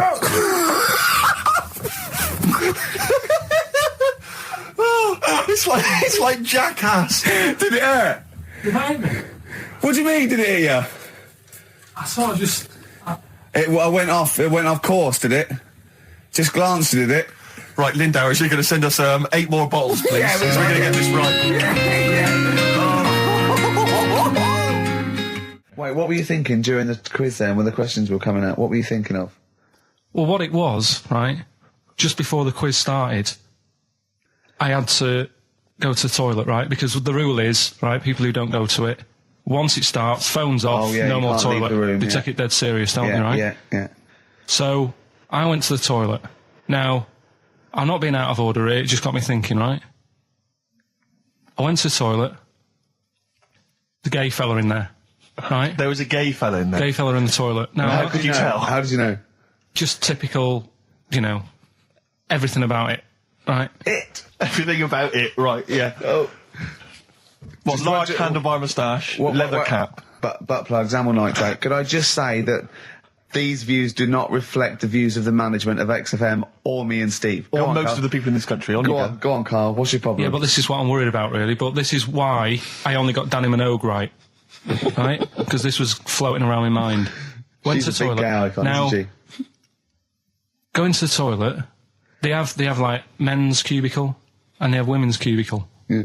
Oh, it's like Jackass. Did it hurt? You hate me? What do you mean, did it hit you? I sort of just... It went off course, did it? Just glanced, did it? Right, Lindauer, you're going to send us 8 more bottles, please. Yeah, so we're going to get this right. Wait, what were you thinking during the quiz then, when the questions were coming out? What were you thinking of? Well, what it was, right, just before the quiz started, I had to go to the toilet, right, because the rule is, right, people who don't go to it, once it starts, phones off, no more toilet. They take it dead serious, don't they, right? Yeah. So, I went to the toilet. Now, I'm not being out of order here, it just got me thinking, right? I went to the toilet, the gay fella in there, right? There was a gay fella in there. Gay fella in the toilet. Now, How could you tell? How did you know? just typical, everything about it, right? Everything about it, right, yeah. Oh. What, large handlebar moustache, leather cap. Butt plugs, amyl nitrate. Could I just say that these views do not reflect the views of the management of XFM or me and Steve. Or most of the people in this country. Go on, Karl. What's your problem? Yeah, but this is what I'm worried about, really. But this is why I only got Danny Minogue right. Right? Because this was floating around my mind. Went She's to the a big toilet. gay icon, now, isn't she? going to the toilet, they have like men's cubicle and they have women's cubicle. Yeah.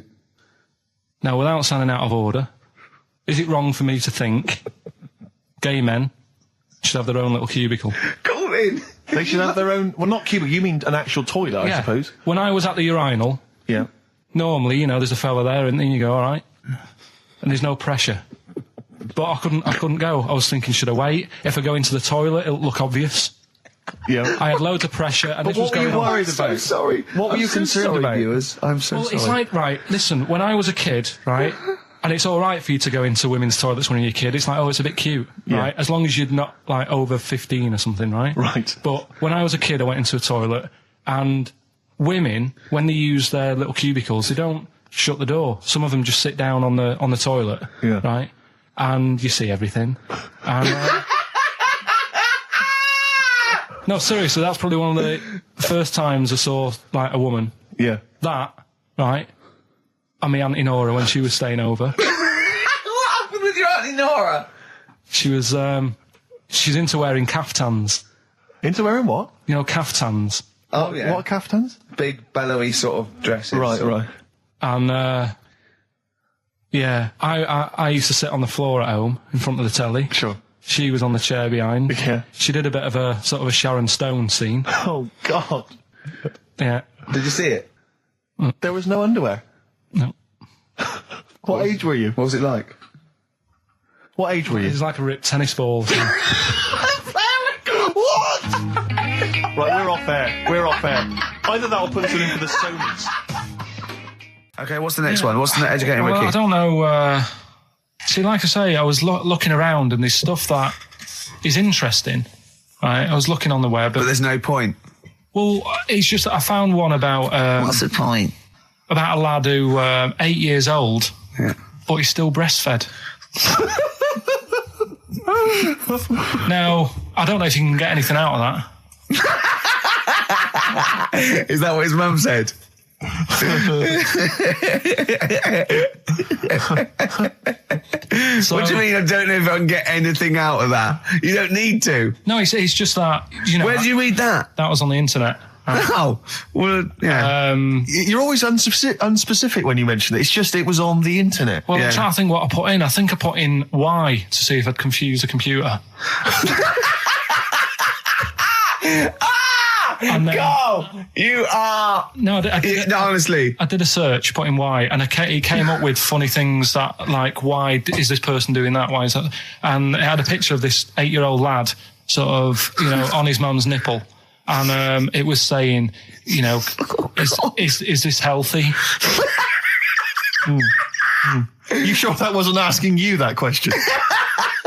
Now, without sounding out of order, is it wrong for me to think gay men should have their own little cubicle? Go in. They should have their own... Well, not cubicle, you mean an actual toilet, I suppose. When I was at the urinal, Yeah. normally, there's a fella there and then you go, all right. And there's no pressure. But I couldn't go. I was thinking, should I wait? If I go into the toilet, it'll look obvious. Yeah. I had loads of pressure and But this was what were going you on. worried about? Sorry. What were you concerned about? Viewers? I'm so Well, sorry. it's like, right, listen, when I was a kid, right, and it's all right for you to go into women's toilets when you're a kid, it's like, oh, it's a bit cute, right, as long as you're not, like, over 15 or something, right? Right. But when I was a kid, I went into a toilet, and women, when they use their little cubicles, they don't shut the door. Some of them just sit down on the toilet, Yeah. right, and you see everything. And, no, seriously, that's probably one of the first times I saw, like, a woman. Yeah. That, right, and my Auntie Nora when she was staying over. What happened with your Auntie Nora? She was, she's into wearing caftans. Into wearing what? Caftans. Oh, yeah. What are caftans? Big, bellowy sort of dresses. Right. And, yeah, I used to sit on the floor at home in front of the telly. Sure. She was on the chair behind. Yeah. She did a bit of a sort of a Sharon Stone scene. Oh, God. Yeah. Did you see it? There was no underwear. No. What age were you? What was it like? What age were It you? was like a ripped tennis ball. What? Right, we're off air. Either that or put us in for the Sonys. Okay, what's the next one? What's the educating Well, Ricky? I don't know. See, like I say, I was looking around and there's stuff that is interesting. Right, I was looking on the web. But there's no point. Well, it's just that I found one about What's the point? about a lad who 8 years old, Yeah. but he's still breastfed. Now, I don't know if you can get anything out of that. Is that what his mum said? So, What do you mean? I don't know if I can get anything out of that. You don't need to. No, it's just that, Where did you read that? that was on the internet. Oh, well, yeah. You're always unspecific when you mention it. It's just it was on the internet. Well, Yeah. I'm trying to think what I put in. I think I put in Y to see if I'd confuse a computer. And then, Carl, you are... No, No, honestly. I did a search, putting why, and it came up with funny things that, like, why is this person doing that? Why is that? And it had a picture of this 8-year-old lad, sort of, on his mum's nipple. And it was saying, is this healthy? You sure that wasn't asking you that question?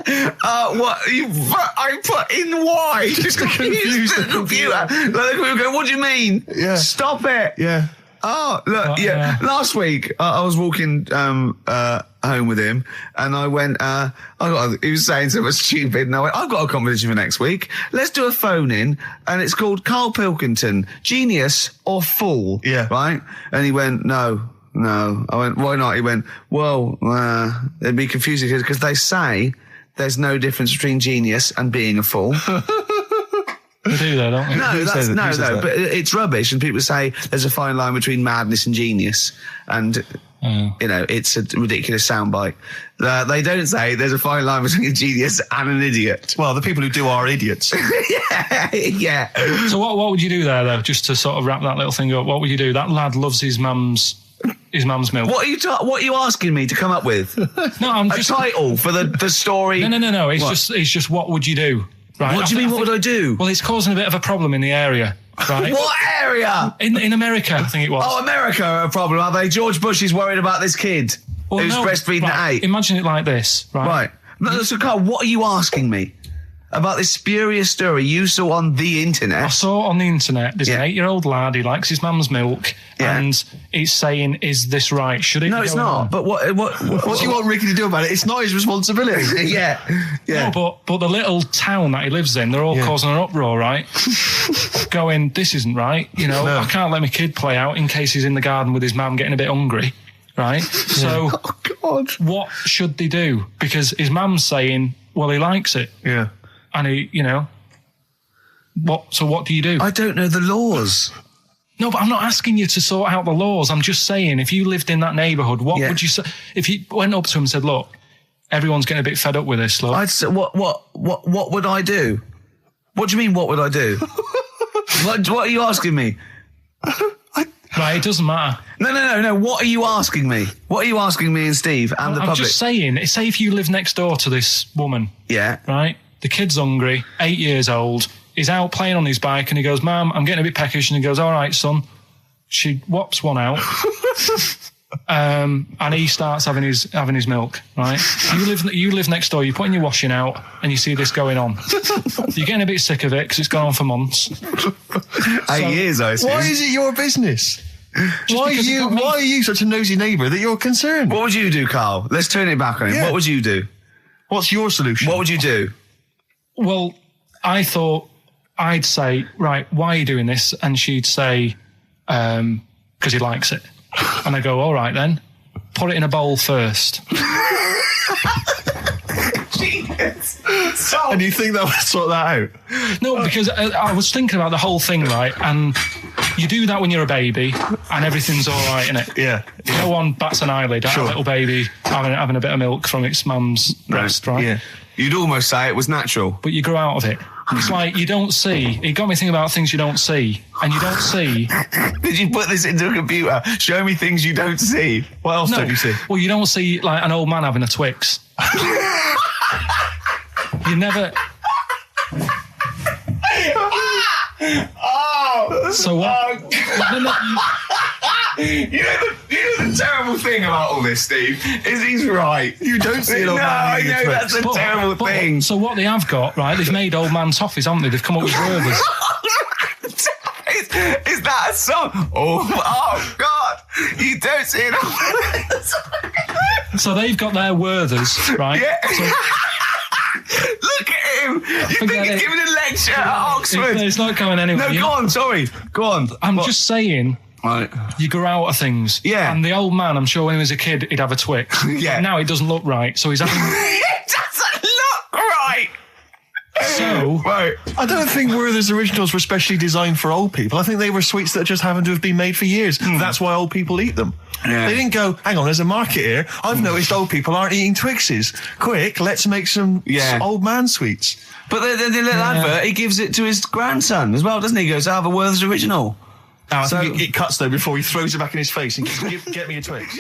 What? I put in why? Just to confuse the computer. Like, the computer go, what do you mean? Yeah. Stop it. Yeah. Oh, look, yeah. Last week, I was walking home with him, and I went, he was saying something stupid, and I went, I've got a competition for next week. Let's do a phone-in, and it's called Karl Pilkington, Genius or Fool. Yeah. Right? And he went, No. I went, why not? He went, well, it'd be confusing because they say there's no difference between genius and being a fool. They do that, don't they? No, but it's rubbish. And people say there's a fine line between madness and genius. And, it's a ridiculous soundbite. They don't say there's a fine line between a genius and an idiot. Well, the people who do are idiots. Yeah. So what would you do there, though, just to sort of wrap that little thing up? What would you do? That lad loves his mum's milk. What are you asking me to come up with? No, I'm just... A title for the story? No. It's just what would you do? Right? What do you mean, what would I do? Well, it's causing a bit of a problem in the area, right? What area? In America, I think it was. Oh, America are a problem, are they? George Bush is worried about this kid who's breastfeeding at 8. Imagine it like this, right? Right. No, so, Carl, what are you asking me? About this spurious story you saw on the internet? I saw it on the internet. There's an 8-year-old lad, he likes his mum's milk, and it's saying, is this right? Should it No, be it's going not. on? But what do you want Ricky to do about it? It's not his responsibility. Yeah. No, but the little town that he lives in, they're all causing an uproar, right? Going, this isn't right. I can't let my kid play out in case he's in the garden with his mum getting a bit hungry, right? So, Oh, God. What should they do? Because his mum's saying, well, he likes it. Yeah. And he, what do you do? I don't know the laws. No, but I'm not asking you to sort out the laws. I'm just saying, if you lived in that neighbourhood, what would you say? If you went up to him and said, look, everyone's getting a bit fed up with this, look. I'd say, what would I do? What do you mean, what would I do? What are you asking me? Right, it doesn't matter. No. What are you asking me? What are you asking me and Steve and the public? I'm just saying, say if you live next door to this woman. Yeah. Right? The kid's hungry, 8 years old. He's out playing on his bike and he goes, Mum, I'm getting a bit peckish. And he goes, all right, son. She whops one out. And he starts having his milk, right? You live next door, you're putting your washing out and you see this going on. You're getting a bit sick of it because it's gone on for months. 8 years, I assume. Why is it your business? Why are you such a nosy neighbour that you're concerned? What would you do, Carl? Let's turn it back on him. Yeah. What would you do? What's your solution? What would you do? Well, I thought I'd say, right, why are you doing this? And she'd say, because he likes it. And I go, all right then, put it in a bowl first. And you think that would sort that out? No, because I was thinking about the whole thing, right? And you do that when you're a baby and everything's all right, innit? Yeah. No one bats an eyelid at a little baby having a bit of milk from its mum's breast, right? Yeah. You'd almost say it was natural. But you grow out of it. It's like you don't see. It got me thinking about things you don't see. And you don't see. Did you put this into a computer? Show me things you don't see. What else don't you see? Well, you don't see like an old man having a Twix. You never... So what? You know the terrible thing about all this, Steve, is he's right. You don't see an old man I eating a know, Twix. that's a terrible thing. So what they have got, right, they've made old man toffees, haven't they? They've come up with Werthers. Is that a song? Oh, God. You don't see it. So they've got their Werthers, right? Yeah. So, look at him. You think he's giving a lecture at Oxford? It's not going anywhere. No, go on, sorry. Go on. I'm just saying... Right. You grow out of things. Yeah. And the old man, I'm sure when he was a kid, he'd have a Twix. Yeah. Now it doesn't look right, so he's having... It doesn't look right. So So, Right. I don't think Werther's Originals were specially designed for old people. I think they were sweets that just happened to have been made for years. That's why old people eat them. Yeah. They didn't go, hang on, there's a market here. I've noticed old people aren't eating Twixes. Quick, let's make some old man sweets. But the little advert, he gives it to his grandson as well, doesn't he? He goes, I have a Werther's Original. Oh, I think it cuts, though, before he throws it back in his face and goes, get me a Twix.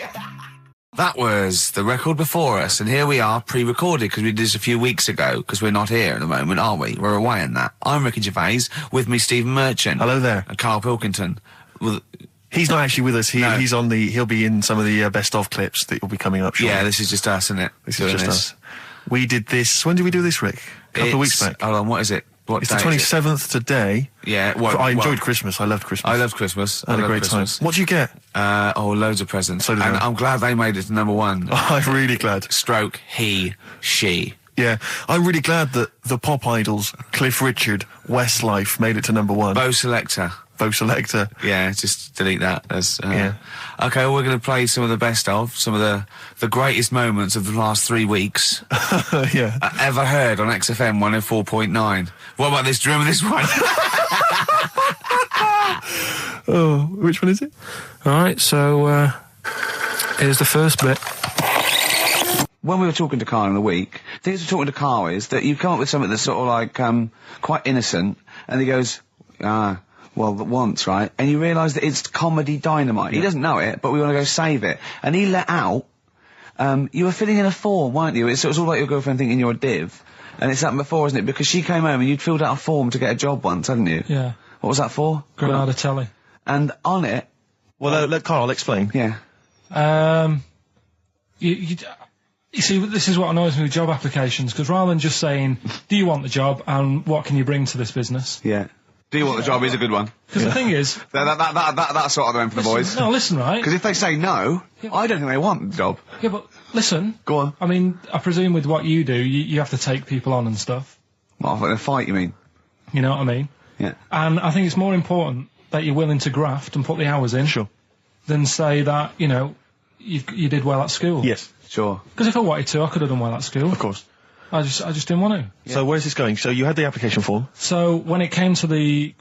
That was the record before us, and here we are, pre-recorded, because we did this a few weeks ago, because we're not here at the moment, are we? We're away in that. I'm Ricky Gervais, with me Stephen Merchant. Hello there. And Karl Pilkington. Well, he's not actually with us. No. He'll be in some of the best-of clips that will be coming up shortly. yeah, this is just us, isn't it? This is just us. We did this, when did we do this, Rick? A couple of weeks back. Hold on, what is it? What It's the day is it? 27th today. Yeah, I enjoyed Christmas. I loved Christmas. I loved Christmas. I had a loved great Christmas. time. What did you get? Loads of presents. So did and I. I'm glad they made it to number one. I'm really glad. Stroke, he, she. Yeah, I'm really glad that the pop idols, Cliff Richard, Westlife, made it to number one. Bo Selector. Bo Selector. Yeah, just delete that. As, Yeah. Okay, well, we're going to play some of the best of, some of the greatest moments of the last 3 weeks Yeah. ever heard on XFM 104.9. What about this? Do you remember this one? Oh, which one is it? all right, so here's the first bit. When we were talking to Karl in the week, the thing we're talking to Karl is that you come up with something that's sort of like quite innocent, and he goes, once, right? And you realise that it's comedy dynamite. He doesn't know it, but we want to go save it. And he let out, you were filling in a form, weren't you? It was all like your girlfriend thinking you're a div. And it's happened before, isn't it? Because she came home and you'd filled out a form to get a job once, hadn't you? Yeah. What was that for? Granada Telly. And on it, Well, let Carl explain. yeah. You see, this is what annoys me with job applications, because rather than just saying, do you want the job and what can you bring to this business? Yeah. Do you want the job is a good one. Because the thing is... That's sort of the one for the boys. No, listen, right? Because if they say no, I don't think they want the job. Yeah, but listen. Go on. I mean, I presume with what you do, you have to take people on and stuff. Well, in a fight, you mean? You know what I mean? Yeah. And I think it's more important that you're willing to graft and put the hours in. Sure. Than say that, you know, you did well at school. Yes. Sure. Because if I wanted to, I could have done well at school. Of course. I just didn't want to. Yeah. So where's this going? So you had the application form. So when it came to the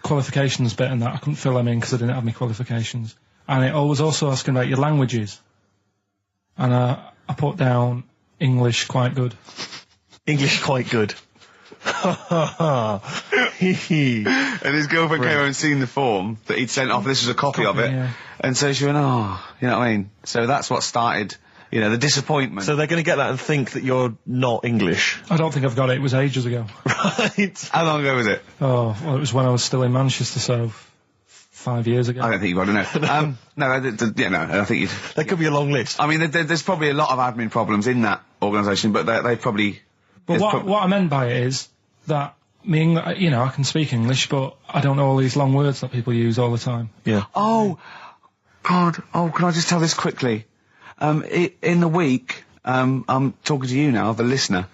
qualifications bit and that, I couldn't fill them in because I didn't have any qualifications. And it was also asking about your languages. And I put down English quite good. English quite good. And his girlfriend came over and seen the form that he'd sent off. This was a copy of it. Yeah. And so she went, oh, you know what I mean? So that's what started, you know, the disappointment. So they're going to get that and think that you're not English. I don't think I've got it. It was ages ago. Right. How long ago was it? Oh, well, it was when I was still in Manchester, so 5 years ago. I don't think you've got to know. I think you'd... That could be a long list. I mean, there's probably a lot of admin problems in that organisation, but they probably... But what I meant by it is that I can speak English, but I don't know all these long words that people use all the time. Yeah. Oh, God. Oh, can I just tell this quickly? In the week, I'm talking to you now, the listener.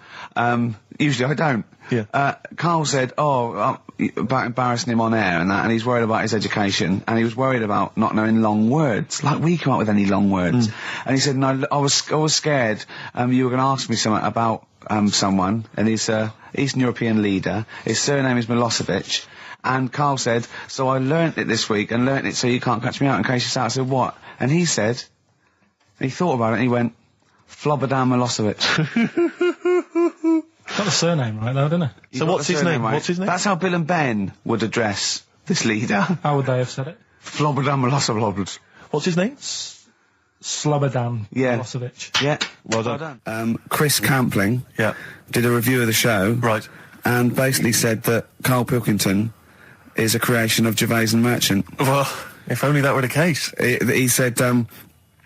Usually I don't. Yeah. Karl said, about embarrassing him on air and that, and he's worried about his education, and he was worried about not knowing long words. Like, we come up with any long words. And he said, no, I was scared, you were going to ask me something about, someone, and he's Eastern European leader. His surname is Milosevic. And Karl said, so I learnt it this week, and learnt it so you can't catch me out in case you start. I said, what? And he said, he thought about it, and he went, Flobodan Milosevic. Got the surname right, though, didn't it? So what's his name? Right? What's his name? That's how Bill and Ben would address this leader. How would they have said it? Flobodan Milosevic. What's his name? Slobodan Yeah. Milosevic. Yeah. Well done. Chris Campling Yeah. did a review of the show. Right. And basically said that Karl Pilkington is a creation of Gervais and Merchant. Well, if only that were the case. He said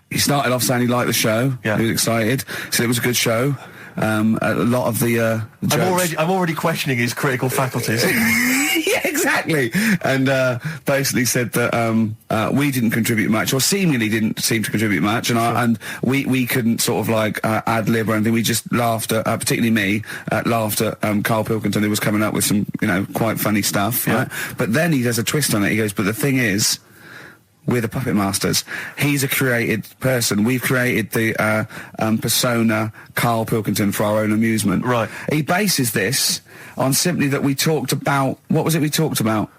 he started off saying he liked the show. Yeah. He was excited. Said it was a good show. A lot of the jokes. I'm already questioning his critical faculties. Yeah, exactly. And basically said that we didn't contribute much, or seemingly didn't seem to contribute much, and we couldn't sort of like ad lib or anything. We just laughed at, particularly me, laughed at Karl Pilkington, who was coming up with some, quite funny stuff. Yeah. Right? But then he does a twist on it. He goes, but the thing is, We're the puppet masters. He's a created person. We've created the persona Karl Pilkington for our own amusement. Right. He bases this on simply that we talked about... What was it we talked about?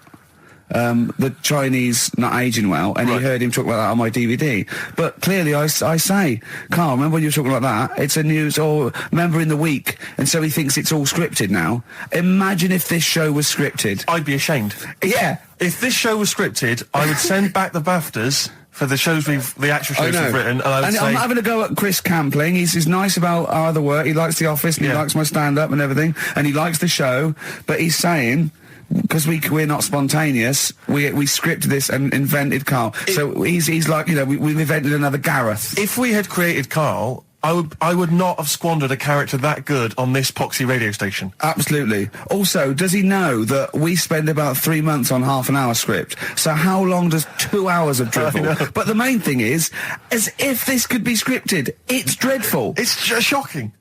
The Chinese not aging well, and Right. he heard him talk about that on my DVD. But clearly I say, Karl, remember when you were talking like that? It's a news or member in the week, and so he thinks it's all scripted now. Imagine if this show was scripted. I'd be ashamed. Yeah. If this show was scripted, I would send back the BAFTAs for the actual shows we've written, and I would say... I'm not having a go at Chris Campling. He's nice about our other work. He likes The Office, and he likes my stand-up and everything, and he likes the show, but he's saying... Because we're not spontaneous, we scripted this and invented Karl. So he's like, we've invented another Gareth. If we had created Karl, I would not have squandered a character that good on this poxy radio station. Absolutely. Also, does he know that we spend about 3 months on half an hour script? So how long does 2 hours of drivel? But the main thing is, as if this could be scripted, it's dreadful. It's shocking.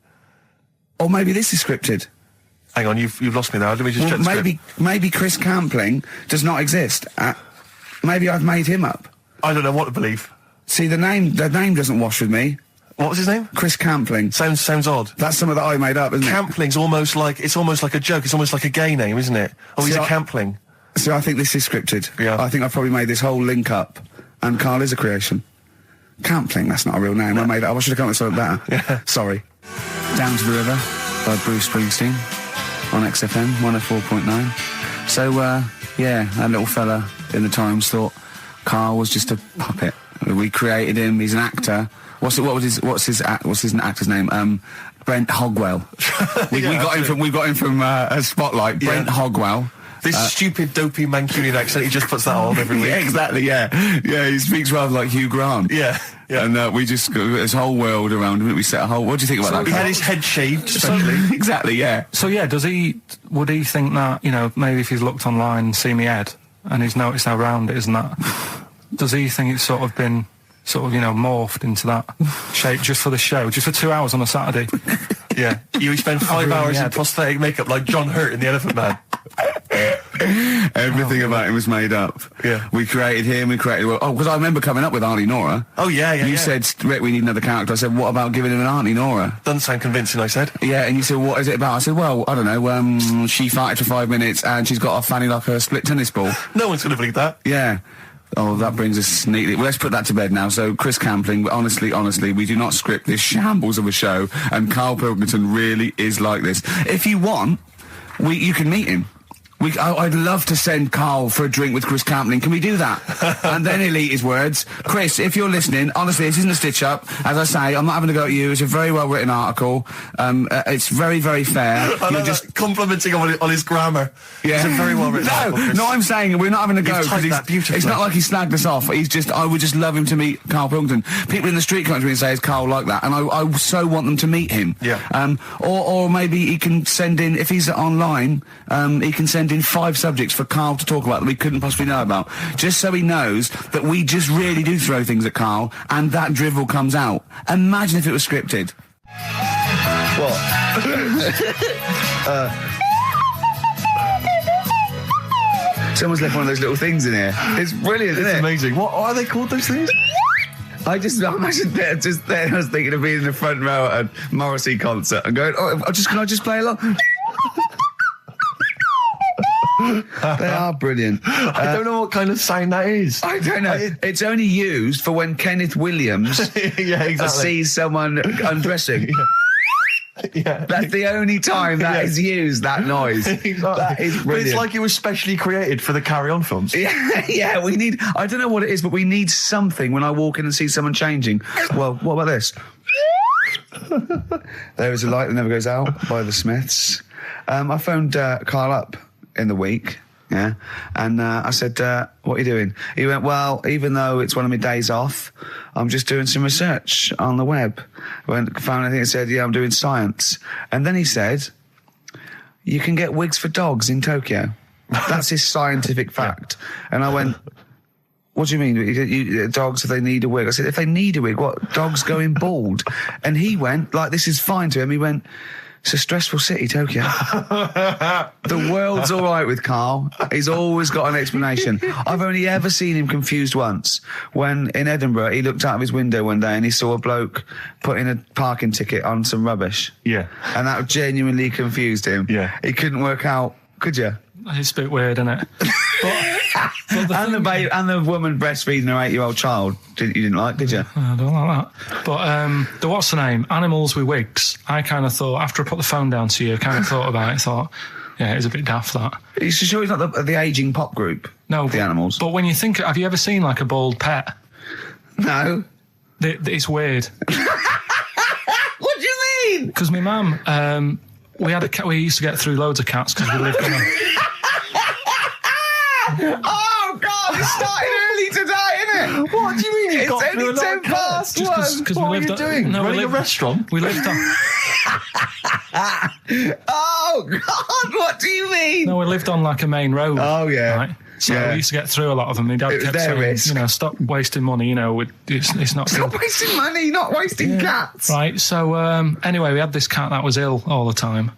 Or maybe this is scripted. Hang on, you've lost me there. Let me just check the script. Maybe Chris Campling does not exist. Maybe I've made him up. I don't know what to believe. See, the name doesn't wash with me. What was his name? Chris Campling. Sounds odd. That's something that I made up, isn't it? Campling's almost like a joke. It's almost like a gay name, isn't it? Oh, he's a Campling. So I think this is scripted. Yeah. I think I've probably made this whole link up, and Karl is a creation. Campling, that's not a real name. I made it up. I should have come up with something better. Yeah. Sorry. Down to the River by Bruce Springsteen on XFM 104.9. So, that little fella in the Times thought Karl was just a puppet. We created him. He's an actor. What's his actor's name? Brent Hogwell. we got him from Spotlight. Yeah. Brent Hogwell. This stupid, dopey Mancunian accent, he just puts that on every week. Yeah, exactly, yeah. Yeah, he speaks rather like Hugh Grant. Yeah. And we just got this whole world around him. We set a whole... What do you think about that? He had his head shaved, especially. Exactly, yeah. So yeah, would he think that, maybe if he's looked online and seen me head, and he's noticed how round it is and that, does he think it's sort of been, morphed into that shape just for the show, just for 2 hours on a Saturday? Yeah. You spend 5 hours in prosthetic makeup like John Hurt in The Elephant Man. Everything about him was made up. Yeah. We created him, because I remember coming up with Auntie Nora. Oh, yeah. You said, Rick, we need another character. I said, what about giving him an Auntie Nora? Doesn't sound convincing, I said. Yeah, and you said, what is it about? I said, well, I don't know, she farted for 5 minutes and she's got a fanny like a split tennis ball. No one's going to believe that. Yeah. Oh, that brings us neatly... Well, let's put that to bed now. So, Chris Campling, honestly, we do not script this shambles of a show, and Karl Pilkington really is like this. If you want, you can meet him. I'd love to send Karl for a drink with Chris Campling. Can we do that? And then he'll eat his words. Chris, if you're listening, honestly, this isn't a stitch-up. As I say, I'm not having a go at you. It's a very well-written article. It's very, very fair. You're just complimenting on his grammar. Yeah. It's a very well-written article, Chris. No, I'm saying we're not having a go. You've typed that beautifully. It's not like he snagged us off. I would just love him to meet Karl Pilkington. People in the street come to me and say, is Karl like that? And I so want them to meet him. Yeah. Or maybe he can send in, if he's online, he can send in 5 subjects for Karl to talk about that we couldn't possibly know about, just so he knows that we just really do throw things at Karl and that drivel comes out. Imagine if it was scripted. What? Someone's left one of those little things in here. It's brilliant, isn't it? It's amazing. What are they called, those things? I imagine just there. I was thinking of being in the front row at a Morrissey concert and going, can I just play along? They are brilliant. I don't know what kind of sound that is. I don't know. It's only used for when Kenneth Williams sees someone undressing. Yeah. That's the only time that is used, that noise. Exactly. That is brilliant. But it's like it was specially created for the Carry On films. Yeah, we need... I don't know what it is, but we need something when I walk in and see someone changing. Well, what about this? There is a Light That Never Goes Out by the Smiths. I phoned Karl up in the week, and I said, what are you doing? He went, well, even though it's one of my days off, I'm just doing some research on the web. Found anything and said, yeah, I'm doing science. And then he said, you can get wigs for dogs in Tokyo. That's his scientific fact. And I went, what do you mean? Dogs, if they need a wig? I said, if they need a wig, what? Dogs going bald? And he went, like, this is fine to him. He went, It's a stressful city, Tokyo. The world's all right with Karl. He's always got an explanation. I've only ever seen him confused once. When in Edinburgh, he looked out of his window one day and he saw a bloke putting a parking ticket on some rubbish. Yeah. And that genuinely confused him. Yeah. He couldn't work out, could you? It's a bit weird, isn't it? And the woman breastfeeding her 8-year-old child, you didn't like, did you? I don't like that. But the what's the name? Animals with wigs. I kind of thought, after I put the phone down to you, I kind of thought about it, thought, yeah, it's a bit daft, that. Are you sure he's not the ageing pop group? No. The Animals? But when you think, have you ever seen like a bald pet? No. It's weird. What do you mean? Because my mum, we had a cat, we used to get through loads of cats because we lived on a... Oh, God, it started early today, isn't it? What do you mean you got It's through only a lot 10 of cats? past 1. What are you doing? Running a restaurant? We lived on... Oh, God, what do you mean? No, we lived on like a main road. Oh, yeah. Right? So Yeah. we used to get through a lot of them. My dad It was kept their saying, risk. you know, stop wasting money, you know, it's not Stop good. wasting money, not wasting cats. Right, so anyway, we had this cat that was ill all the time.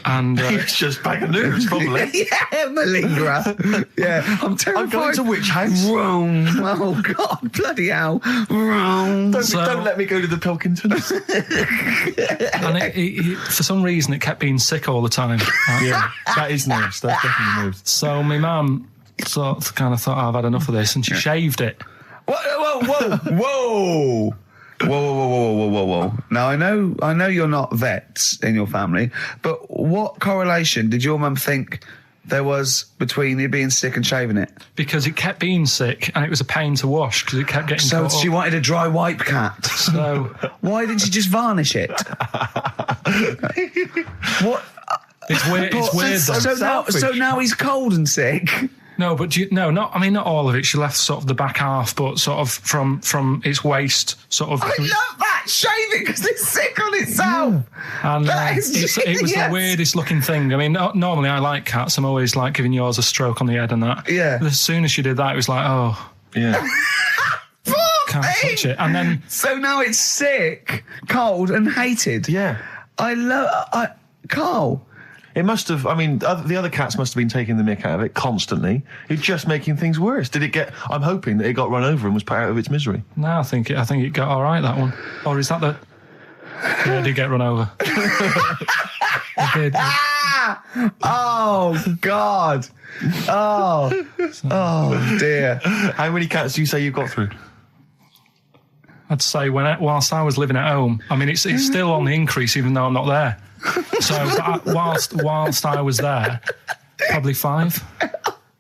And It's just bag of nerves, probably. Yeah, malingerer. Yeah, I'm terrified. I'm going to which house? Rome. Oh, God, bloody hell. Rome. Don't let me go to the Pilkingtons. and it, for some reason, it kept being sick all the time. Right? Yeah, that is nerves. That's definitely nerves. So my mum kind of thought, I've had enough of this, and she shaved it. Whoa, whoa, whoa. Whoa. Now, I know you're not vets in your family, but what correlation did your mum think there was between you being sick and shaving it? Because it kept being sick, and it was a pain to wash, because it kept getting So caught she up. wanted a dry wipe cat. So Why didn't she just varnish it? What? it's weird. It's weird. Though. So now he's cold and sick. No, but not all of it. She left sort of the back half, but sort of from its waist, sort of. I love that. Shave it because it's sick on itself. And That is it was the genius. weirdest looking thing. I mean, normally I like cats. I'm always like giving yours a stroke on the head and that. Yeah. But as soon as she did that, it was like, oh, Yeah. can't touch it. And then So now it's sick, cold, and hated. Yeah. Karl. It must have, I mean, the other cats must have been taking the mick out of it constantly. It's just making things worse. Did it get, I'm hoping that it got run over and was put out of its misery. no, I think it got all right, that one. Or is that the? Yeah, it did get run over. It did. Oh, God. Oh, dear. How many cats do you say you've got through? I'd say whilst I was living at home, I mean, it's still on the increase even though I'm not there. So whilst I was there, probably 5.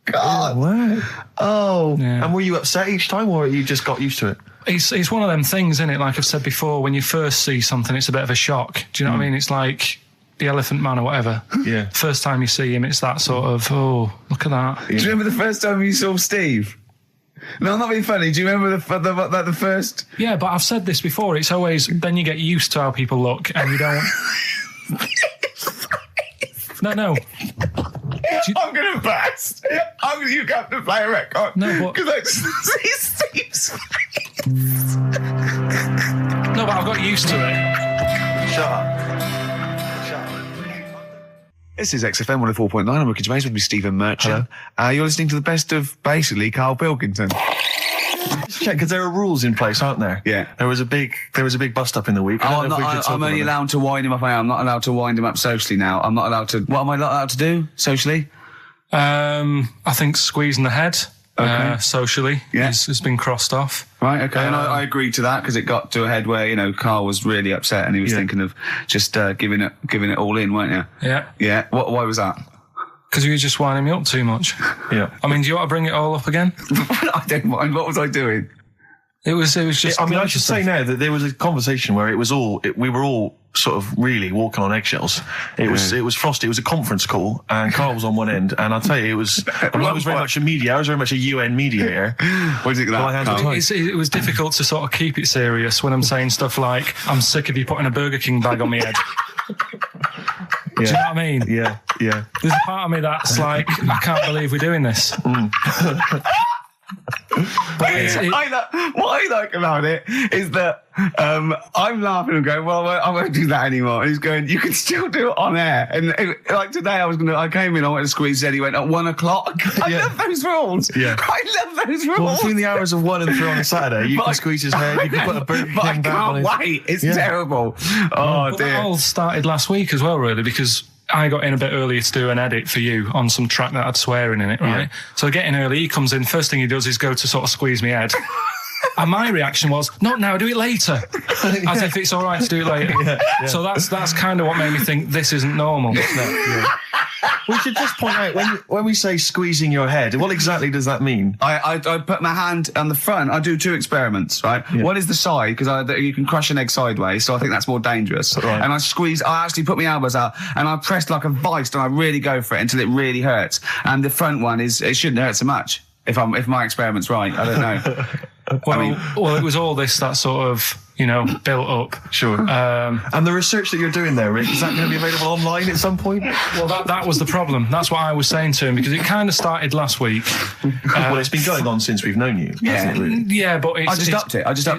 God. Wow. Oh. Yeah. And were you upset each time, or you just got used to it? It's one of them things, isn't it? Like I've said before, when you first see something, it's a bit of a shock. Do you know what I mean? It's like the Elephant Man or whatever. Yeah. First time you see him, it's that sort of, oh, look at that. Do you remember the first time you saw Steve? No, I'm not being funny. Do you remember the first? Yeah, but I've said this before. It's always, then you get used to how people look and you don't... No. I'm going to burst. You have to play a record. No, but... Because I just see Steve's face. No, but I've got used to it. Shut up. This is XFM 104.9. I'm Ricky Gervais with me, Stephen Merchant. You're listening to the best of, basically, Karl Pilkington. Check, because there are rules in place, aren't there? Yeah. There was a big bust up in the week. I'm only allowed to wind him up. I'm not allowed to wind him up socially now. I'm not allowed to... What am I not allowed to do socially? I think squeezing the head socially has been crossed off. Right, okay. And I agreed to that because it got to a head where, Karl was really upset and he was thinking of just giving it all in, weren't you? Yeah. Yeah. Why was that? Because you were just winding me up too much. Yeah. I mean, do you want to bring it all up again? I don't mind. What was I doing? It was just... I mean, I should say now that there was a conversation where we were all sort of really walking on eggshells. It was frosty. It was a conference call, and Karl was on one end. And I'll tell you, I was very much a media. I was very much a UN mediator. What do you think of that, Karl? It was difficult to sort of keep it serious when I'm saying stuff like, I'm sick of you putting a Burger King bag on my head. Do you know what I mean? Yeah. There's a part of me that's like, I can't believe we're doing this. What I like about it is that I'm laughing and going, well, I won't do that anymore. And he's going, you can still do it on air. And like today, I came in, I went to squeeze Eddie, went at 1 o'clock. I love those rules. Yeah. I love those rules. Well, between the hours of 1 and 3 on a Saturday, you can squeeze his head, you can put a Burger King I back on can't his... wait. It's terrible. Oh, But dear. that all started last week as well, really, because I got in a bit earlier to do an edit for you on some track that had swearing in it, right? Yeah. So I get in early, he comes in, first thing he does is go to sort of squeeze me head. And my reaction was, not now, do it later. As if it's all right to do it later. Yeah. So that's kind of what made me think this isn't normal. We should just point out, when we say squeezing your head, what exactly does that mean? I put my hand on the front. I do 2 experiments, right? Yeah. One is the side, because you can crush an egg sideways, so I think that's more dangerous. Right. And I actually put my elbows out, and I pressed like a vice, and I really go for it until it really hurts. And the front one it shouldn't hurt so much, if my experiment's right. I don't know. Well, it was all this that sort of, built up. Sure. And the research that you're doing there, Rick, is that going to be available online at some point? Well, that was the problem. That's what I was saying to him, because it kind of started last week. Well, it's been going on since we've known you. hasn't it, really? Yeah, but I just upped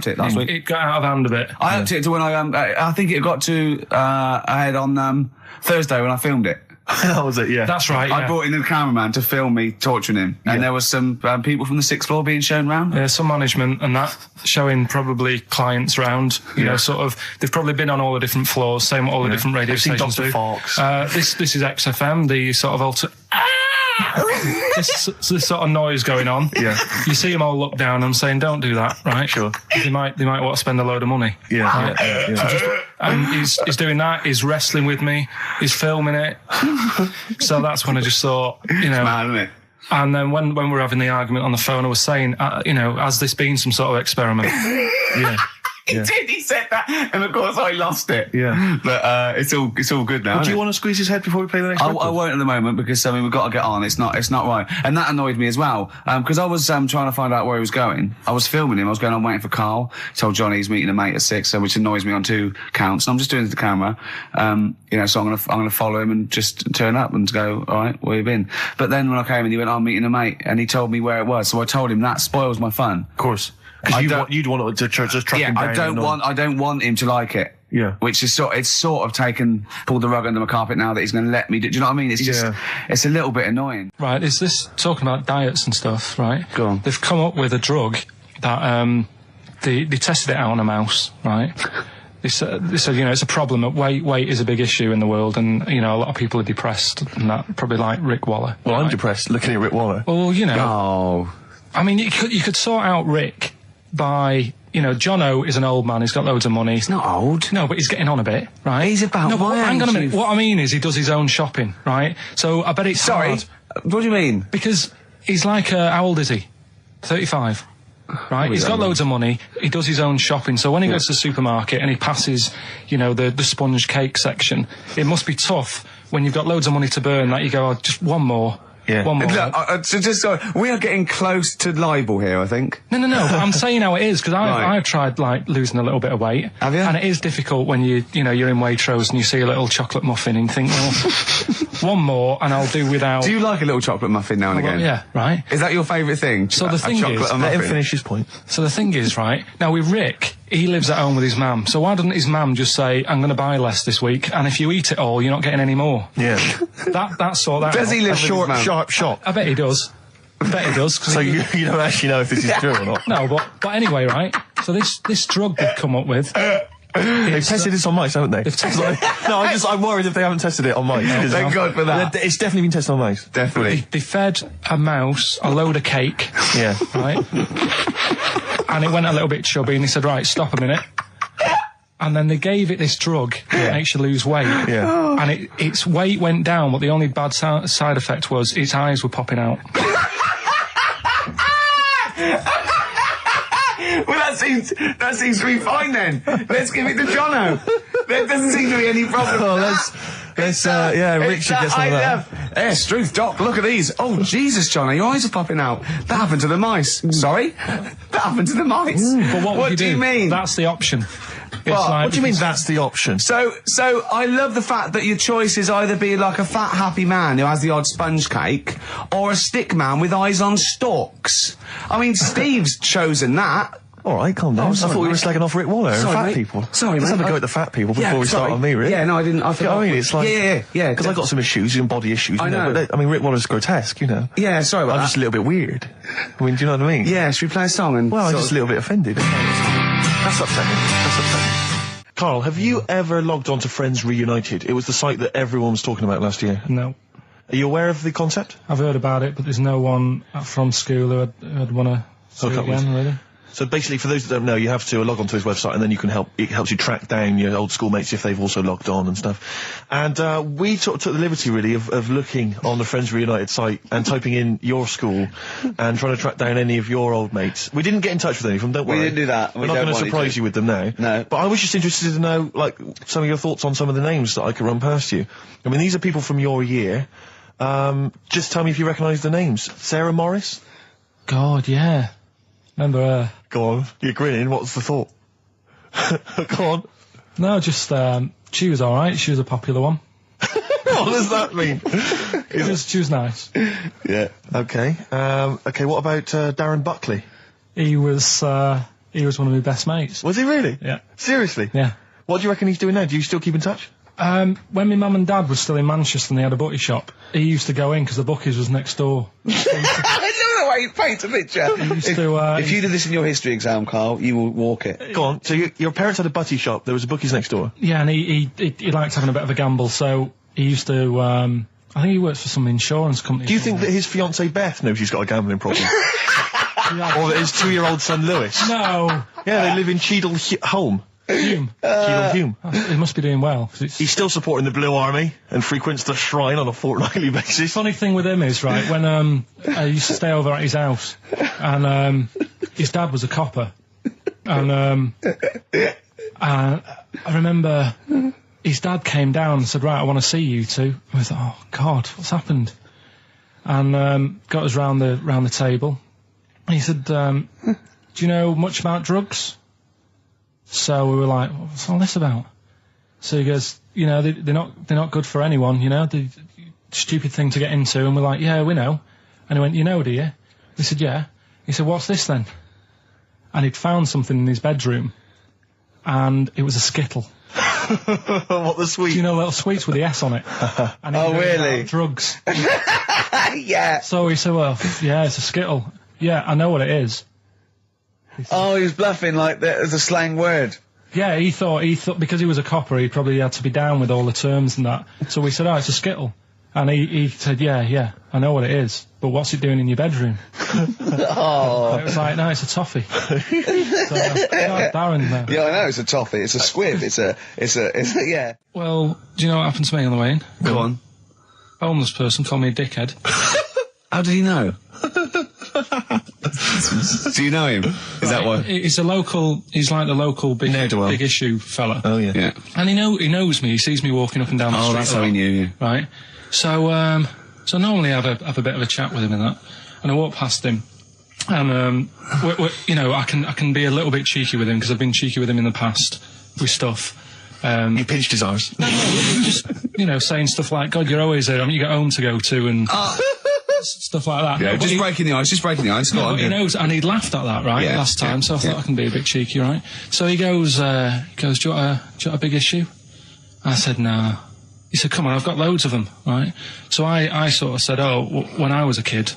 it last week. It got out of hand a bit. I upped it to when I think it got to ahead on Thursday when I filmed it. That was it, yeah. That's right. I Yeah. brought in a cameraman to film me torturing him, and there was some people from the 6th floor being shown round. Yeah, some management and that, showing probably clients round, sort of, they've probably been on all the different floors, same what all the different radio I've seen stations Dr. do. Fox. This is XFM, the sort of this sort of noise going on. Yeah. You see them all look down and saying, don't do that, right? Sure. They might want to spend a load of money. Yeah, yeah. And he's doing that, he's wrestling with me, he's filming it. So that's when I just thought, Mad, isn't it? and then when we were having the argument on the phone, I was saying, has this been some sort of experiment? Yeah. He did. He said that, and of course I lost it. Yeah. But it's all good now. Do isn't you it? want to squeeze his head before we play the next I record? won't at the moment, because we've got to get on. It's not right, and that annoyed me as well. Because I was trying to find out where he was going. I was filming him. I was going on waiting for Carl. Told Johnny he's meeting a mate at 6, which annoys me on 2 counts. And I'm just doing it to the camera. So I'm gonna follow him and just turn up and go, all right, where you been? But then when I came in, he went, I'm meeting a mate, and he told me where it was. So I told him that spoils my fun. Of course. Because you'd want to just track him down. I don't want him to like it. Yeah. Which is pulled the rug under my carpet now that he's going to let me do. Do you know what I mean? It's just, it's a little bit annoying. Right, is this talking about diets and stuff, right? Go on. They've come up with a drug that they tested it out on a mouse, right? They said, it's a problem that weight is a big issue in the world, and, a lot of people are depressed, and that probably like Rick Waller. Well, right? I'm depressed looking at Rick Waller. Well, Oh. I mean, you could sort out Rick by, Jono is an old man, he's got loads of money. He's not old. No, but he's getting on a bit, right? He's about no, my hang on a age, minute. you- What I mean is he does his own shopping, right? So I bet it's Sorry. hard. What do you mean? Because he's like, how old is he? 35. Right? He's got loads of money. He does his own shopping. So when he goes to the supermarket and he passes, the sponge cake section, it must be tough when you've got loads of money to burn that you go, just one more. Yeah. One more. Look, we are getting close to libel here, I think. No. But I'm saying how it is, because Right. I've tried losing a little bit of weight. Have you? And it is difficult when you're in Waitrose and you see a little chocolate muffin and you think, well, one more and I'll do without. Do you like a little chocolate muffin now and again? Yeah, right. Is that your favourite thing? So the thing chocolate is- and Let him muffin? finish his point. So the thing is, right, now with Rick, he lives at home with his mum. So why doesn't his mum just say, I'm going to buy less this week, and if you eat it all, you're not getting any more? Yeah. That's sort that Does out. he live with his Short, mum? sharp shot. I bet he does. I bet he does. 'cause So he- you don't actually know if this is true or not. No, but anyway, right, so this drug they've come up with... They've tested this on mice, haven't they? They've tested No, I'm worried if they haven't tested it on mice. Thank God for that. It's definitely been tested on mice. Definitely. They fed a mouse a load of cake, Yeah. right? And it went a little bit chubby, and they said, right, stop a minute. And then they gave it this drug that makes you lose weight. Yeah. And its weight went down, but the only bad side effect was its eyes were popping out. Well, that seems to be fine then. Let's give it to Jono. There doesn't seem to be any problem. Oh, Let's, Rick should get some of that. Struth, Doc, look at these. Oh, Jesus, Johnny, your eyes are popping out. That happened to the mice. Sorry? That happened to the mice. But what do you mean? That's the option. What do you mean that's the option? So I love the fact that your choice is either be like a fat, happy man who has the odd sponge cake, or a stick man with eyes on stalks. I mean, Steve's chosen that. All right, calm down. Sorry, I thought we were mate. slagging off Rick Waller and Sorry, fat mate. people. Sorry, Let's mate. have a go at the fat people before we start on me, Rick. Yeah, no, I didn't. I You know forgot. what I mean? It's like... Yeah. Because I got some issues and body issues. I know. But Rick Waller's grotesque, you know. Yeah, sorry about I'm that. just a little bit weird. I mean, do you know what I mean? Yeah, should we play a song and... Well, I'm sort just of- a little bit offended. That's upsetting. Carl, have you ever logged on to Friends Reunited? It was the site that everyone was talking about last year. No. Are you aware of the concept? I've heard about it, but there's no one from school who'd want to see it Hook up with. again, really. So basically, for those that don't know, you have to log on to his website, and then it helps you track down your old schoolmates if they've also logged on and stuff. And we took the liberty, really, of looking on the Friends Reunited site and typing in your school and trying to track down any of your old mates. We didn't get in touch with any of them, don't worry. We didn't do that. We're not going to surprise you with them now. No. But I was just interested to know, like, some of your thoughts on some of the names that I could run past you. I mean, these are people from your year. Just tell me if you recognise the names. Sarah Morris? God, yeah. Remember her? Go on, you're grinning, what's the thought? Go on. No, just, she was alright. She was a popular one. What does that mean? She was nice. Yeah. Okay. Okay, what about Darren Buckley? He was one of my best mates. Was he really? Yeah. Seriously? Yeah. What do you reckon he's doing now? Do you still keep in touch? When my mum and dad were still in Manchester and they had a bookie shop, he used to go in because the bookies was next door. I know the way you paint a picture. If you did this in your history exam, Carl, you will walk it. Go on. So your parents had a butty shop, there was a bookies next door? Yeah, and he liked having a bit of a gamble, so he used to, I think he works for some insurance company. Do you think that his fiancée Beth knows he's got a gambling problem? Or that his 2-year-old son Lewis? No! Yeah, they live in Cheadle Home. Hume. Cheadle Hume. He must be doing well. 'Cause it's He's still supporting the Blue Army and frequents the shrine on a fortnightly basis. funny thing with him is, right, when I used to stay over at his house, and his dad was a copper, and I remember his dad came down and said, right, I want to see you two. And I thought, oh God, what's happened? And got us round the table. And he said, do you know much about drugs? So we were like, what's all this about? So he goes, you know, they're not good for anyone, you know, the stupid thing to get into. And we're like, yeah, we know. And he went, you know, do you? We said, yeah. He said, what's this then? And he'd found something in his bedroom, and it was a Skittle. What, the sweet? Do you know little sweets with the S on it? And Oh, really? Drugs. Yeah. So he said, well, yeah, it's a Skittle. Yeah, I know what it is. Oh, he was bluffing like that as a slang word. Yeah, he thought because he was a copper, he probably had to be down with all the terms and that. So we said, oh, it's a Skittle. And he said, yeah, I know what it is, but what's it doing in your bedroom? Oh. And it was like, no, it's a toffee. So, Darren there. Yeah, I know, it's a toffee, it's a squib, it's a, yeah. Well, do you know what happened to me on the way in? Go on. A homeless person called me a dickhead. How did he know? Do you know him? Is that why? He's like the local big issue fella. Oh, yeah. Yeah. And he knows me, he sees me walking up and down the street. Oh, that's how he knew you. Right. So normally I have a bit of a chat with him and that. And I walk past him. And, you know, I can be a little bit cheeky with him because I've been cheeky with him in the past with stuff. You pinched his arse. No, just, you know, saying stuff like, God, you're always there. I mean, you got home to go to and stuff like that. Yeah, No, just breaking the ice, Go on. He knows, and he'd laughed at that, right, Yeah, last time, so I thought yeah. I can be a bit cheeky, right? So he goes, do you want a big issue? I said, no. He said, come on, I've got loads of them, right? So I sort of said, when I was a kid,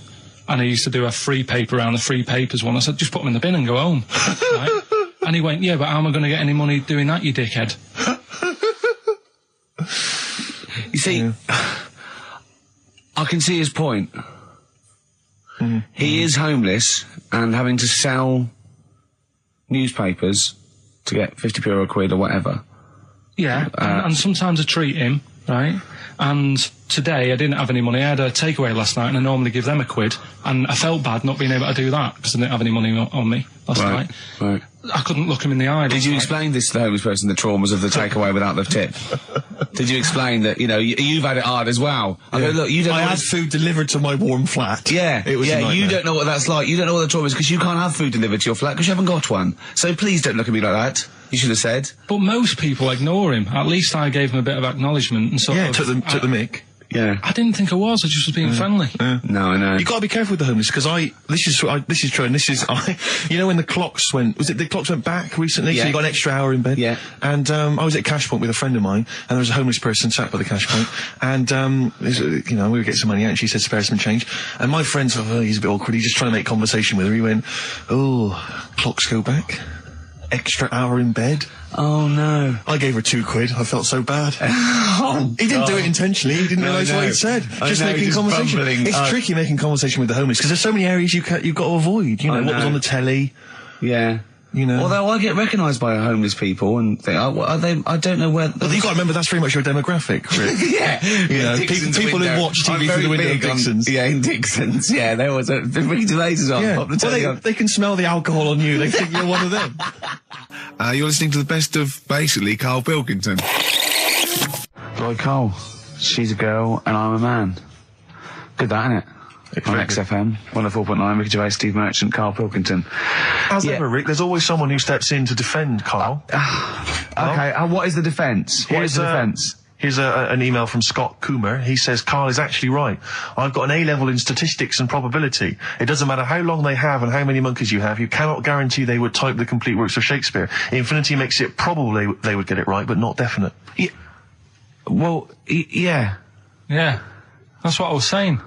and I used to do a free paper around the free papers one, I said, just put them in the bin and go home, right? And he went, yeah, but how am I going to get any money doing that, you dickhead? You see, I can see his point. He is homeless and having to sell newspapers to get 50p or a quid or whatever. Yeah, and sometimes I treat him, right? And today I didn't have any money. I had a takeaway last night and I normally give them a quid. And I felt bad not being able to do that because I didn't have any money on me last night. Right. I couldn't look him in the eye. Did you explain this to the homeless person, the traumas of the takeaway without the tip? Did you explain that, you know, you've had it hard as well? I go, look, you don't I know had food delivered to my warm flat. Yeah, it was a nightmare. You don't know what that's like. You don't know what the trauma is because you can't have food delivered to your flat because you haven't got one. So please don't look at me like that. You should have said. But most people ignore him. At least I gave him a bit of acknowledgement and sort of... took the mic. Yeah. I didn't think I was. I just was being friendly. Yeah. No, I know. You got to be careful with the homeless because this is true, and this is you know when the clocks went back recently, Yeah. so you got an extra hour in bed. Yeah. And I was at Cash Point with a friend of mine, and there was a homeless person sat by the Cash Point, and you know, we were getting some money out, and she said spare some change, and my friend thought, oh, he's a bit awkward. He's just trying to make conversation with her. He went, oh, clocks go back. Extra hour in bed. Oh no. I gave her £2. I felt so bad. He didn't do it intentionally. He didn't realise what he said. Just making conversation. It's tricky making conversation with the homeless because there's so many areas you've got to avoid. You know what was on the telly. Yeah. You know. Although I get recognised by homeless people and think, I don't know where. But you've got to remember that's very much your demographic, Rick. Yeah. You know, people who watch TV through the window of Dixon's. In Dixon's. Yeah, there was a Ricky Gervais is on. Yeah. Well, they can smell the alcohol on you. They think you're one of them. You're listening to the best of, basically, Karl Pilkington. Lloyd Cole. She's a girl and I'm a man. Good that, innit? On XFM, 104.9, Ricky Gervais, Steve Merchant, Karl Pilkington. As ever, Rick, there's always someone who steps in to defend Karl. Okay, what is the defence? What is the defence? Here's an email from Scott Coomer. He says, Karl is actually right. I've got an A-level in statistics and probability. It doesn't matter how long they have and how many monkeys you have. You cannot guarantee they would type the complete works of Shakespeare. Infinity makes it probable they would get it right, but not definite. Yeah. Well, yeah. Yeah. That's what I was saying.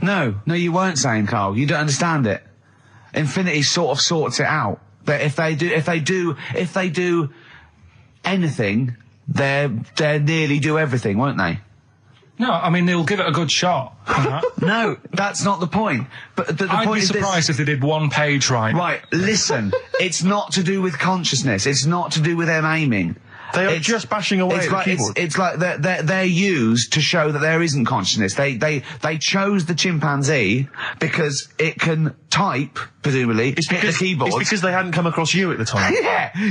No, you weren't saying, Karl. You don't understand it. Infinity sort of sorts it out. That if they do anything, they'll nearly do everything, won't they? No, I mean, they'll give it a good shot. No, that's not the point. But the I'd point be is surprised if they did one page right. Right, listen. It's not to do with consciousness. It's not to do with them aiming. They are just bashing away at the keyboard. It's like they're used to show that there isn't consciousness. They chose the chimpanzee because it can type, presumably, hit the keyboard. It's because they hadn't come across you at the time.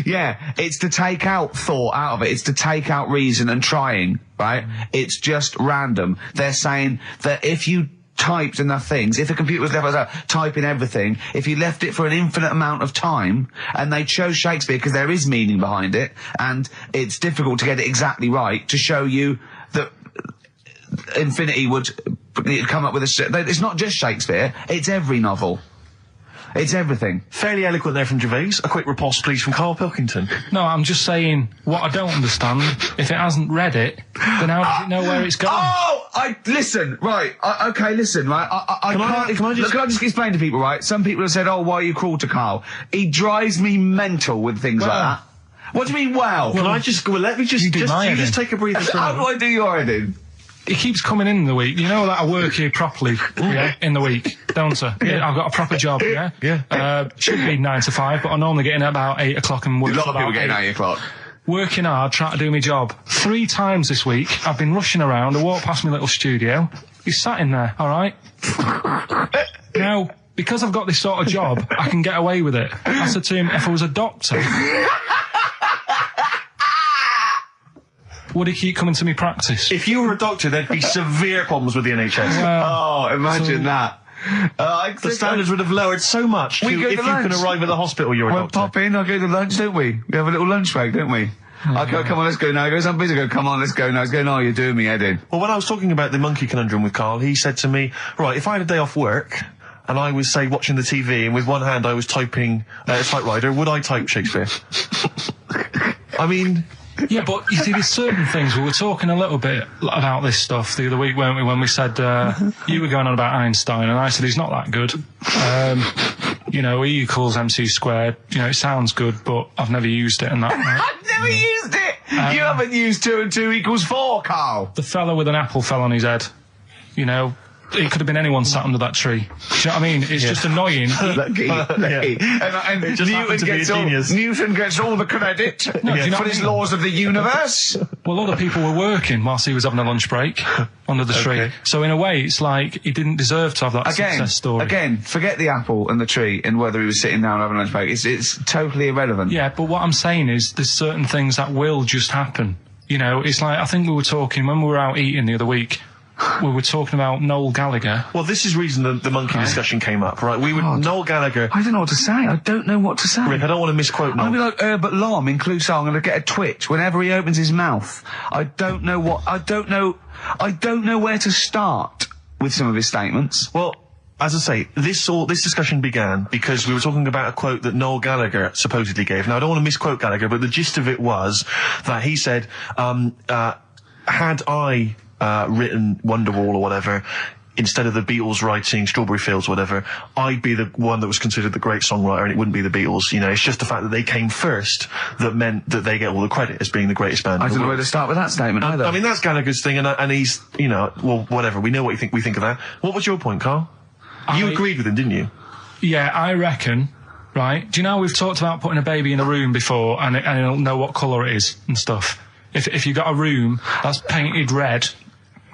Yeah. It's to take out thought out of it. It's to take out reason and trying, right? It's just random. They're saying that if you typed enough things, if the computer was left typing everything, if you left it for an infinite amount of time, and they chose Shakespeare because there is meaning behind it, and it's difficult to get it exactly right, to show you that Infinity would come up with it's not just Shakespeare, it's every novel. It's everything. Fairly eloquent there from Gervais. A quick riposte, please, from Karl Pilkington. No, I'm just saying, what I don't understand, if it hasn't read it, then how does it know where it's going? Listen, right, listen, right, Can I just explain to people, right? Some people have said, why are you cruel to Karl? He drives me mental with things like that. What do you mean, well? Let me just take a breather. How do I do your editing? He keeps coming in the week. You know that I work here properly, in the week, don't I? Yeah. I've got a proper job, Yeah. Should be 9 to 5, but I normally get in at about 8 o'clock and work. A lot of people getting 8 o'clock. Working hard, trying to do my job. 3 times this week, I've been rushing around. I walked past my little studio. He's sat in there, all right? Now, because I've got this sort of job, I can get away with it. I said to him, if I was a doctor, would he keep coming to me practice? If you were a doctor, there'd be severe problems with the NHS. Imagine that. The standards would have lowered so much if you can arrive at the hospital, you're a doctor. Pop in, I'll go to lunch, don't we? We have a little lunch break, don't we? I go, come on, let's go now. He goes, I'm busy. I go, come on, let's go now. He's going, you're doing me head in. Well, when I was talking about the monkey conundrum with Karl, he said to me, right, if I had a day off work, and I was, say, watching the TV, and with one hand I was typing a typewriter, would I type Shakespeare? I mean... Yeah, but you see, there's certain things. We were talking a little bit about this stuff the other week, weren't we, when we said, you were going on about Einstein, and I said he's not that good. E equals MC squared. It sounds good, but I've never used it and that. Right? I've never used it! You haven't used 2 and 2 equals 4, Karl! The fella with an apple fell on his head. it could have been anyone sat under that tree. Do you know what I mean? It's just annoying. Lucky. And It just happened to be a genius. Newton gets all the credit do you know for what I his mean? laws of the universe. Well, other people were working whilst he was having a lunch break under the tree. Okay. So in a way, it's like he didn't deserve to have that success story. Again, forget the apple and the tree and whether he was sitting down having a lunch break. It's totally irrelevant. Yeah, but what I'm saying is there's certain things that will just happen. You know, it's like, I think we were talking, when we were out eating the other week, we were talking about Noel Gallagher. Well, this is reason the monkey discussion came up, right? Noel Gallagher. I don't know what to say. I don't know what to say. Rick, I don't want to misquote Noel. I'll be like Herbert Lom in Clue Song, I'm going to get a twitch whenever he opens his mouth. I don't know where to start with some of his statements. Well, as I say, this discussion began because we were talking about a quote that Noel Gallagher supposedly gave. Now, I don't want to misquote Gallagher, but the gist of it was that he said, had I written Wonderwall or whatever, instead of the Beatles writing Strawberry Fields or whatever, I'd be the one that was considered the great songwriter and it wouldn't be the Beatles. You know, it's just the fact that they came first that meant that they get all the credit as being the greatest band. I don't know where to start with that statement either. I mean, that's Gallagher's thing, and he's, you know, well, whatever. We know what we think of that. What was your point, Carl? You agreed with him, didn't you? Yeah, I reckon, right? Do you know we've talked about putting a baby in a room before and it'll know what colour it is and stuff? If you got a room that's painted red,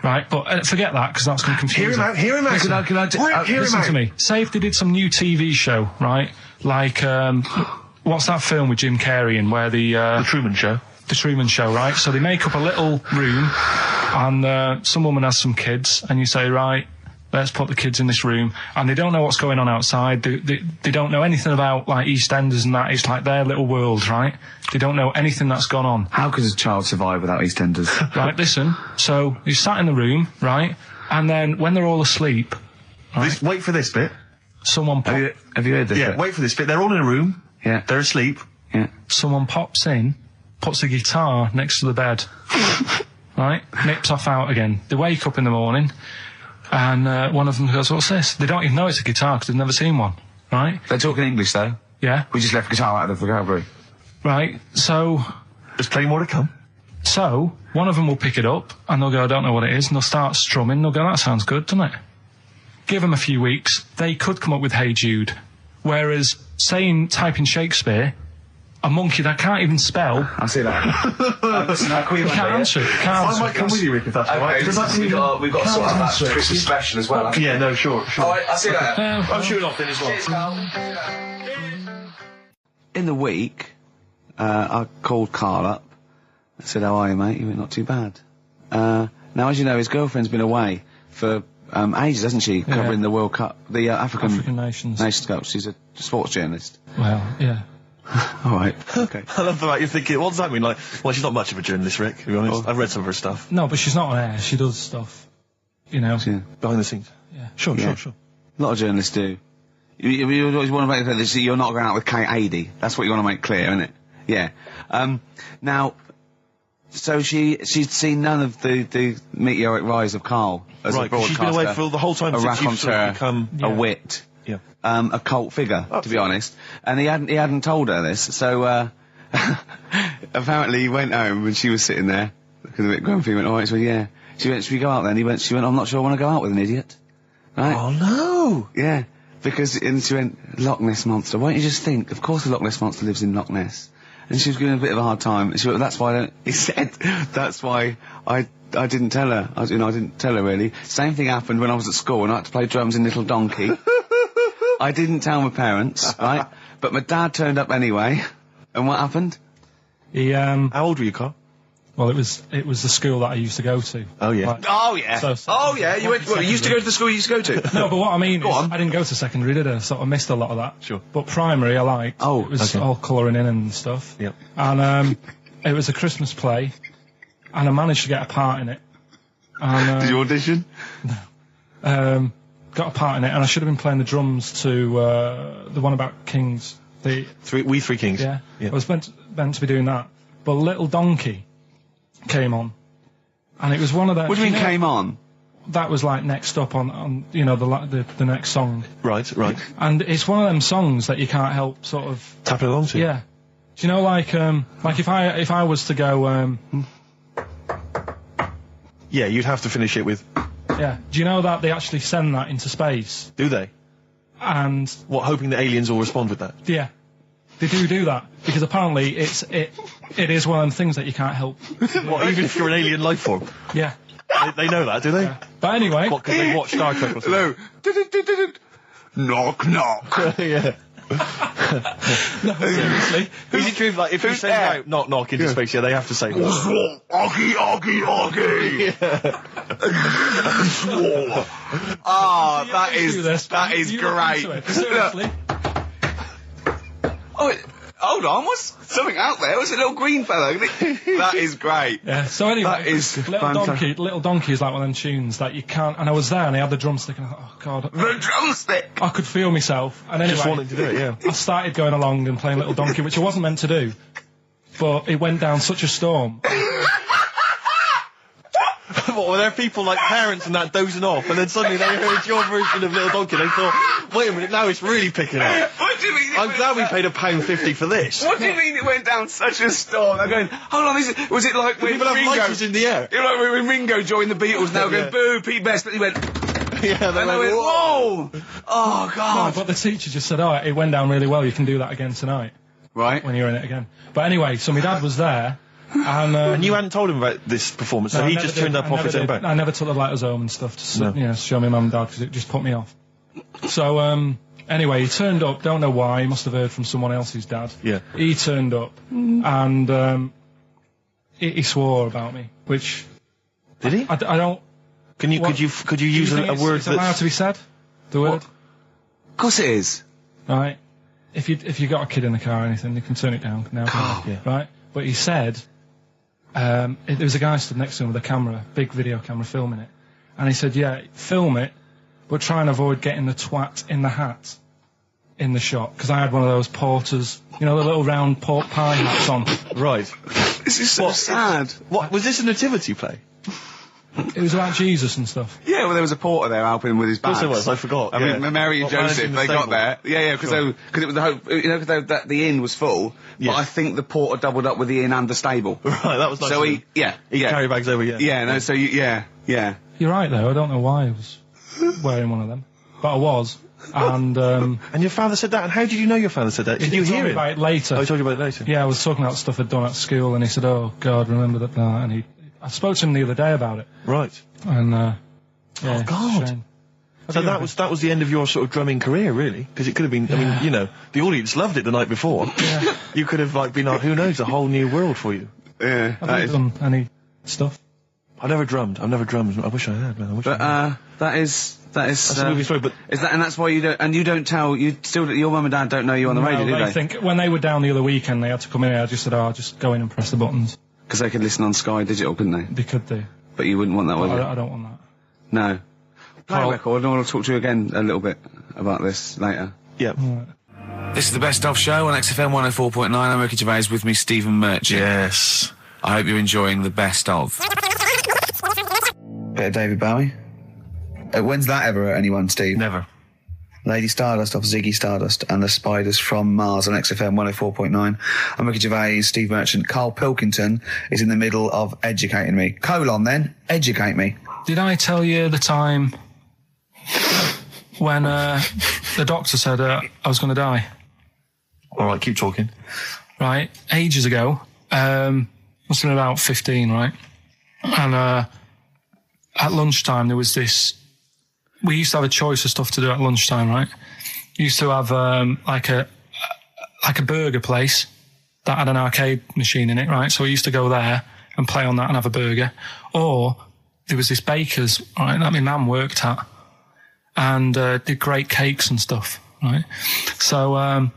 right? But forget that, because that's going to confuse Hear him out. Listen to me. Say if they did some new TV show, right? Like, what's that film with Jim Carrey in where The Truman Show. The Truman Show, right? So they make up a little room and some woman has some kids and you say, right, let's put the kids in this room, and they don't know what's going on outside. They don't know anything about, like, EastEnders and that. It's like their little world, right? They don't know anything that's gone on. How could a child survive without EastEnders? Right, listen. So you sat in the room, right? And then when they're all asleep, right, Wait for this bit. someone Have you heard this? Yeah, bit? wait for this bit. They're all in a room. Yeah. They're asleep. Yeah. someone pops in, puts a guitar next to the bed, right? Nips off out again. They wake up in the morning, and one of them goes, "What's this?" They don't even know it's a guitar because they've never seen one, right? They're talking English though. Yeah. We just left guitar out of the vocabulary. Right. So There's plenty more to come. one of them will pick it up and they'll go, "I don't know what it is," and they'll start strumming. They'll go, "That sounds good, doesn't it?" Give them a few weeks, they could come up with Hey Jude. Whereas, type in Shakespeare, a monkey that can't even spell, I see that. Listen, can't answer it. I might come with you, Rick, if that's all right. Because that's we've got to sort out that Christmas special as well. Yeah, no, sure. Alright, I'll see you later. I'm shooting off then as well. Cheers, Carl. In the week, I called Carl up. I said, "How are you, mate?" He went, "Not too bad." Now, as you know, his girlfriend's been away for ages, hasn't she? Covering the World Cup, the African Nations. Cup. She's a sports journalist. Well, yeah. All right. Okay. I love the fact you're thinking, what does that mean? Like, well, she's not much of a journalist, Rick, to be honest. I've read some of her stuff. No, but she's not on air. She does stuff, you know. Yeah. Behind the scenes. Yeah. Sure. A lot of journalists do. You always want to make clear that you're not going out with Kate Adie. That's what you want to make clear, isn't it? Yeah. Now, so she'd seen none of the meteoric rise of Carl as a Right, 'cause broadcaster. she's been away for the whole time a since you've sort of raconteur, become... a wit, Yeah. a cult figure, to be honest. And he hadn't told her this, so apparently he went home and she was sitting there looking a bit grumpy. He went, "All right," she went, "Yeah." She went, "Should we go out then?" She went, "I'm not sure I want to go out with an idiot." Right? Oh, no! Yeah, and she went, "Loch Ness Monster. Why don't you just think? Of course the Loch Ness Monster lives in Loch Ness." And she was giving a bit of a hard time. And she went, "That's why he said, "That's why I didn't tell her. I didn't tell her really." Same thing happened when I was at school and I had to play drums in Little Donkey. I didn't tell my parents, right? But my dad turned up anyway. And what happened? He How old were you, Carl? well, it was the school that I used to go to. Oh, yeah. Like, Oh yeah. So- You went. Well, you used to go to the school you used to go to. no, but what I mean Go is, on. I didn't go to secondary, did I? Sort of missed a lot of that. Sure. But primary, I liked. Oh, it was okay. all colouring in and stuff. Yep. And it was a Christmas play, and I managed to get a part in it. And, Did you audition? got a part in it, and I should have been playing the drums to the one about Kings. We Three Kings. Yeah. I was meant to be doing that, but Little Donkey came on, and it was one of the. What do you mean came on? That was like next up on the next song, Right. and it's one of them songs that you can't help sort of. Tapping along to. Yeah. Do you know, like if I was to go Yeah, you'd have to finish it with... Yeah. Do you know that they actually send that into space? Do they? And What, hoping that aliens will respond with that? yeah, they do that because apparently it is one of the things that you can't help. What, even if you're an alien life form? Yeah. They know that, do they? Yeah. But anyway, What, because they watch Star Trek or something? Hello. Knock, knock. Yeah. no, seriously. Is it true, like, if you send out knock knock into space, they have to say that? Oggy, oggy, oggy. Oh, that is You look great. into it. Seriously. Oh, hold on, what's something out there? What's a little green fella? That is great. Yeah. So anyway, That is Little Donkey is like one of them tunes that you can't. And I was there, and they had the drumstick, and I thought, oh god, The drumstick. I could feel myself. And anyway, Just wanting to do it, yeah. I started going along and playing Little Donkey, which I wasn't meant to do, but it went down such a storm. What, were there people like parents and that dozing off, and then suddenly they heard your version of Little Donkey, they thought, wait a minute, now it's really picking up. What do you mean? I'm glad we paid £1.50 for this. What do you mean it went down such a storm? I'm going, hold on, was it like when People have Ringo... lighters in the air. You know, like when Ringo joined the Beatles, now Yeah. going, boo, Pete Best, but he went... Yeah, they And I went, went, whoa. whoa! Oh, God. But the teacher just said, oh, it went down really well, you can do that again tonight, Right. when you're in it again. But anyway, so my dad was there, and... And you hadn't told him about this performance, so no, I he never just did. turned up I off never his own did. back. I never took the letters home and stuff to No. show my mum and dad, because it just put me off. So, anyway, he turned up, don't know why, he must have heard from someone else's dad. Yeah. He turned up, and he swore about me, which... Did he? I don't... Could you use Do you think a word it's allowed that's... to be said? The word? Of course it is. Right. If you got a kid in the car or anything, you can turn it down now. Yeah. Right. But he said, there was a guy stood next to him with a camera, big video camera, filming it, and he said, "Yeah, film it, but try and avoid getting the twat in the hat in the shot, because I had one of those porters, you know, the little round pork pie hats on." Right. This is so sad. What, was this a nativity play? It was about Jesus and stuff. Yeah, well, there was a porter there helping him with his bags. Of course there was, I forgot. I mean, Mary and What, Joseph, managing the they got stable? there. Yeah, because it was the hope, you know, because the inn was full. Yes. But I think the porter doubled up with the inn and the stable. Right, that was nice. So of him. he carry bags over, yeah. Yeah, no, so yeah. You're right though. I don't know why I was wearing one of them, but I was. And And your father said that, and how did you know your father said that? Did you he told hear me it? about it later. Oh, he told you about it later? Yeah, I was talking about stuff I'd done at school, and he said, "Oh God, remember that?" And I spoke to him the other day about it, Right. and yeah, Oh, God. it's a shame. So that was the end of your sort of drumming career, really? Because it could have been, I mean, you know, the audience loved it the night before. Yeah. You could have, like, been, who knows, a whole new world for you. Yeah. Have you done any stuff? I've never drummed. I wish I had, man. But, that is... That's a movie story, but... Is that, and that's why you don't tell, your mum and dad don't know you on the radio, do they they? think when they were down the other weekend, they had to come in. I just said, "Oh, just go in and press the buttons." Because they could listen on Sky Digital, couldn't they? They could do. But you wouldn't want that, would you? I don't want that. No. Play a Carl- record, and I'll talk to you again a little bit about this later. Yeah. This is the Best Of Show on XFM 104.9. I'm Ricky Gervais, with me, Stephen Merchant. Yes. I hope you're enjoying the Best Of. Bit of David Bowie. When's that ever at anyone, Steve? Never. Lady Stardust off Ziggy Stardust and the Spiders from Mars on XFM 104.9. I'm Ricky Gervais, Steve Merchant. Karl Pilkington is in the middle of educating me. Educate me. Did I tell you the time when the doctor said I was going to die? All right, keep talking. Right, ages ago. Must have been about 15, right? And at lunchtime there was this. We used to have a choice of stuff to do at lunchtime, right? We used to have like a burger place that had an arcade machine in it, right? So we used to go there and play on that and have a burger. Or there was this baker's, right, that my mum worked at, and did great cakes and stuff, right? So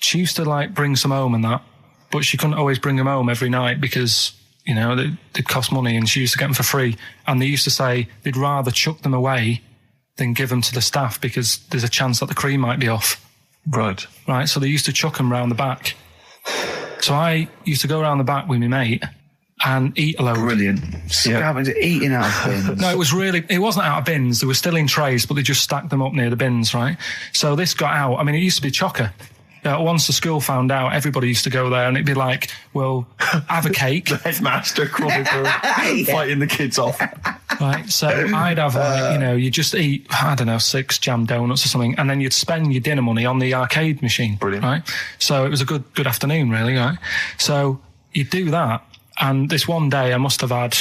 she used to like bring some home and that, but she couldn't always bring them home every night because, you know, they'd cost money, and she used to get them for free. And they used to say they'd rather chuck them away than give them to the staff because there's a chance that the cream might be off. Right. Right, so they used to chuck them round the back. So I used to go round the back with my mate and eat a load. Brilliant. Eating out of bins. No, it wasn't out of bins. They were still in trays, but they just stacked them up near the bins, right? So this got out. I mean, it used to be chocker. Once the school found out, everybody used to go there, and it'd be like, well, have a cake. The headmaster crawling through, fighting the kids off. Right, so I'd have, you just eat, I don't know, 6 jam donuts or something, and then you'd spend your dinner money on the arcade machine. Brilliant. Right? So it was a good afternoon, really, right? So you'd do that, and this one day I must have had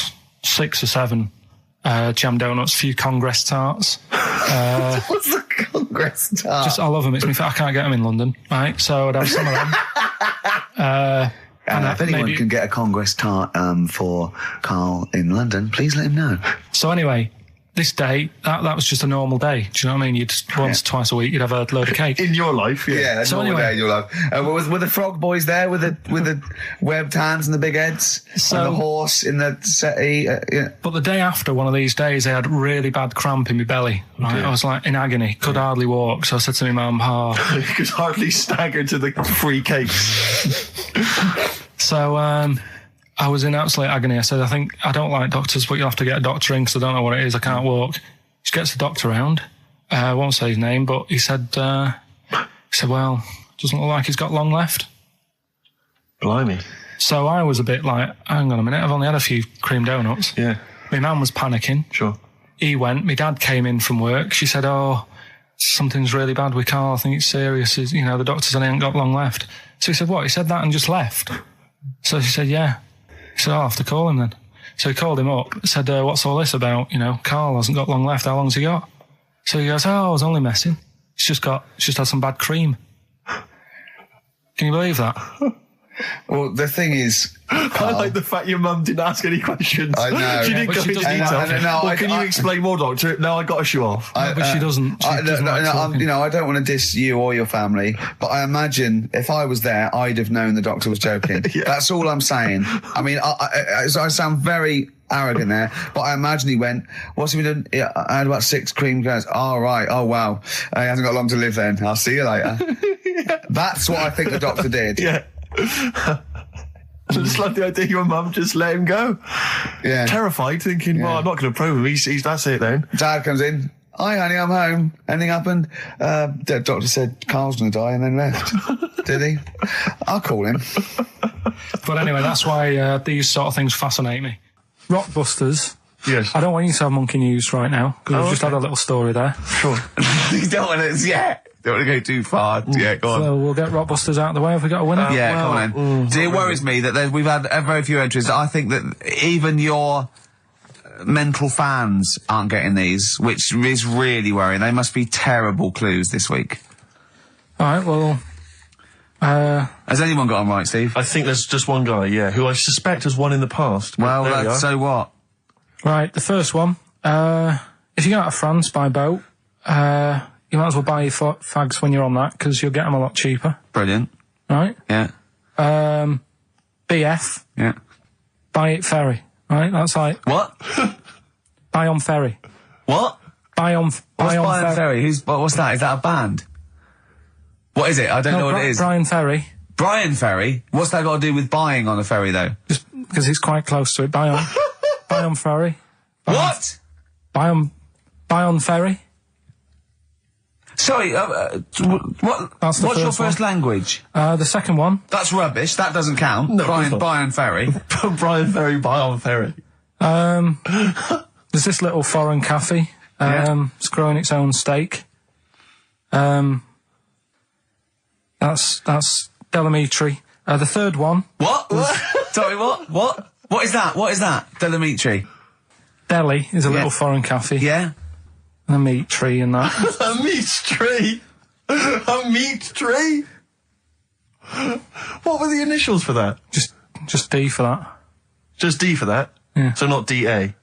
6 or 7 jam donuts, a few Congress tarts. What's the Congress tart? I love them. It's me. I can't get them in London, right? So I'd have some of them. If anyone can get a Congress tart for Carl in London, please let him know. So anyway, this day, that was just a normal day. Do you know what I mean? You'd twice a week, you'd have a load of cake. In your life, Yeah, So normal anyway- day in your life. Were the frog boys there with the webbed hands and the big heads? So- and the horse in the settee? Yeah. But the day after one of these days, I had really bad cramp in my belly. Right? Okay. I was like in agony, could hardly walk. So I said to my mum, You could hardly stagger to the free cakes. So I was in absolute agony. I said, I don't like doctors, but you'll have to get a doctor in because I don't know what it is. I can't walk. She gets the doctor round. I won't say his name, but he said, well, doesn't look like he's got long left. Blimey. So I was a bit like, hang on a minute, I've only had a few cream donuts. Yeah, My mum was panicking. sure. He went. My dad came in from work. She said, something's really bad with Carl. I think it's serious. The doctor said he ain't got long left. So he said, what? He said that and just left. So she said, yeah. He said, I'll have to call him then. So he called him up, said, what's all this about? Carl hasn't got long left. How long's he got? So he goes, I was only messing. It's just had some bad cream. Can you believe that? Well, the thing is, I like the fact your mum didn't ask any questions. I know. She didn't But go she into doesn't. detail. Can you I- explain more, Doctor? No, I got a shoe off. But she doesn't. She doesn't like talking. I don't want to diss you or your family, but I imagine if I was there, I'd have known the doctor was joking. Yeah. That's all I'm saying. I mean, I sound very arrogant there, but I imagine he went, what's he been doing? Yeah, I had about 6 cream cones. Oh, right. Oh, wow. He hasn't got long to live then. I'll see you later. That's what I think the doctor did. Yeah. I just love the idea your mum just let him go. Yeah. Terrified, thinking, well, I'm not going to probe him. He's that's it then. Dad comes in. Hi, honey, I'm home. Anything happened? The doctor said Carl's going to die and then left. Did he? I'll call him. But anyway, that's why these sort of things fascinate me. Rockbusters. Yes. I don't want you to have monkey news right now, because we've just had a little story there. Sure. You don't want to, don't want to go too far. Yeah, go on. So we'll get Rockbusters out of the way. Have we got a winner? Come on then. See, it worries me that we've had very few entries. I think that even your mental fans aren't getting these, which is really worrying. They must be terrible clues this week. All right, well... Has anyone got them right, Steve? I think there's just one guy, who I suspect has won in the past. but Well, there we are. so what? Right, the first one. If you go out of France by boat, you might as well buy your fags when you're on that, because you'll get them a lot cheaper. Brilliant. Right? Yeah. BF, Yeah. buy it ferry. Right? That's like, What? buy on ferry. What? Buy on What's Brian Ferry? What's that? Is that a band? What is it? I don't know what it is. Brian Ferry, Brian Ferry? What's that got to do with buying on a ferry, though? just because it's quite close to it. Buy on ferry. What? Buy on ferry. Sorry, what? That's the What's your first one. first language? The second one. That's rubbish. That doesn't count. No, it's not. Brian Ferry. Brian Ferry, buy on ferry. There's this little foreign cafe. It's growing its own steak. That's Delamitri. The third one, What? Sorry, what? What? What is that? What is that? Delamitri. Delhi, is a Yeah. little foreign cafe. Yeah? And a meat tree and that. A meat tree. A meat tree. What were the initials for that? just D for that. Just D for that. Yeah. So not DA.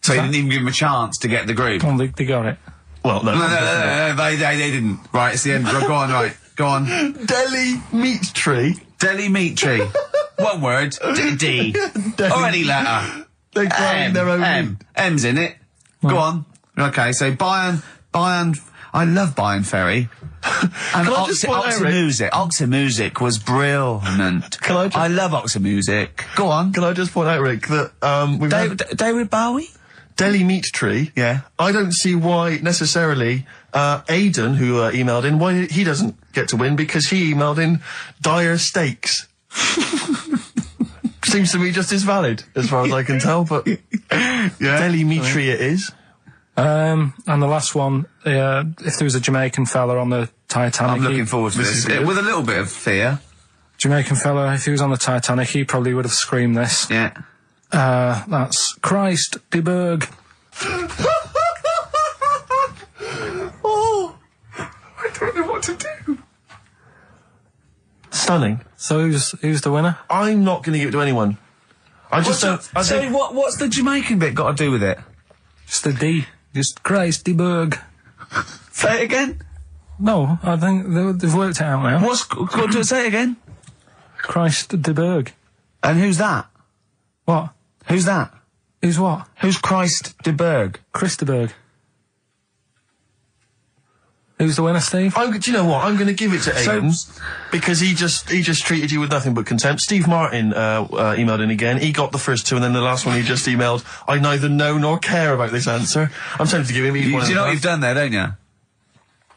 So you didn't even give him a chance to get the group. Oh, they got it. Well, no. No, they didn't. Right, it's the end. Go on, right. Go on. Delhi meat tree. Deli meat tree. One word. D. Or any letter. They're growing their own M. meat. M's in it. Go on. Okay, so Bayern, I love Bayern Ferry. And Can I just point out, Rick? Oxymusic was brilliant. Can I just- I love Oxymusic. Go on. Can I just point out, Rick, that we've had David Bowie? Delhi meat tree. Yeah. I don't see why necessarily Aidan, who emailed in, why he doesn't get to win, because he emailed in dire steaks. Seems to me just as valid, as far as I can tell, but Deli Mitri it is. And the last one, if there was a Jamaican fella on the Titanic... I'm looking forward to this. With a little bit of fear. Jamaican fella, if he was on the Titanic, he probably would have screamed this. Yeah. That's Christ de Berg. Oh, I don't know what to do. stunning. So who's the winner? I'm not going to give it to anyone. I just don't... What's the Jamaican bit got to do with it? Just the D. Just Christ de Berg. Say it again. No, I think they've worked it out now. Say it again. Christ de Berg. And who's that? What? Who's that? Who's what? Who's Christ de Berg? Chris de Berg. Who's the winner, Steve? Do you know what? I'm going to give it to Aidan because he just treated you with nothing but contempt. Steve Martin emailed in again. He got the first two, and then the last one he just emailed. I neither know nor care about this answer. I'm tempted to give him either one. Do you know what you've done there, don't you?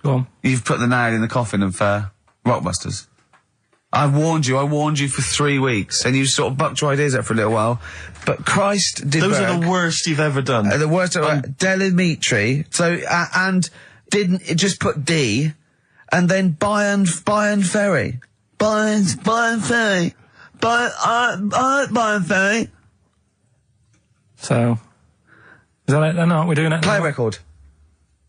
Go on. You've put the nail in the coffin of Rockbusters. I warned you for 3 weeks, and you sort of bucked your ideas up for a little while. But Christ de Berg... Those are the worst you've ever done. The worst... Delimitri. So, and... Didn't it just put D, and then Bayern Ferry. Bayern Ferry. Bayern Ferry. So, is that it then? Aren't we doing it Play anymore? record.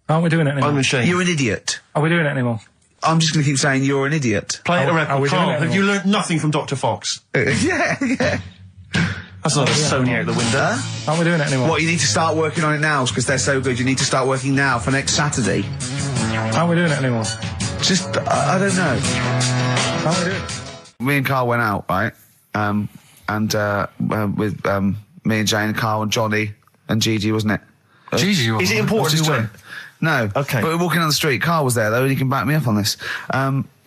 Aren't we doing it anymore? I'm ashamed. You're an idiot. Are we doing it anymore? I'm just going to keep saying you're an idiot. Play it a record. Are we doing Carl, it have you learnt nothing from Dr. Fox? Yeah. That's not a Sony out the window. Aren't we doing it anymore? What, you need to start working on it now, because they're so good. You need to start working now for next Saturday. Aren't we doing it anymore? Just, I don't know. Aren't we doing it? Me and Carl went out, right? With me and Jane, Carl and Johnny and Gigi, wasn't it? Gigi, Is it important Just to win? No. Okay. But we're walking down the street. Carl was there, though, and he can back me up on this.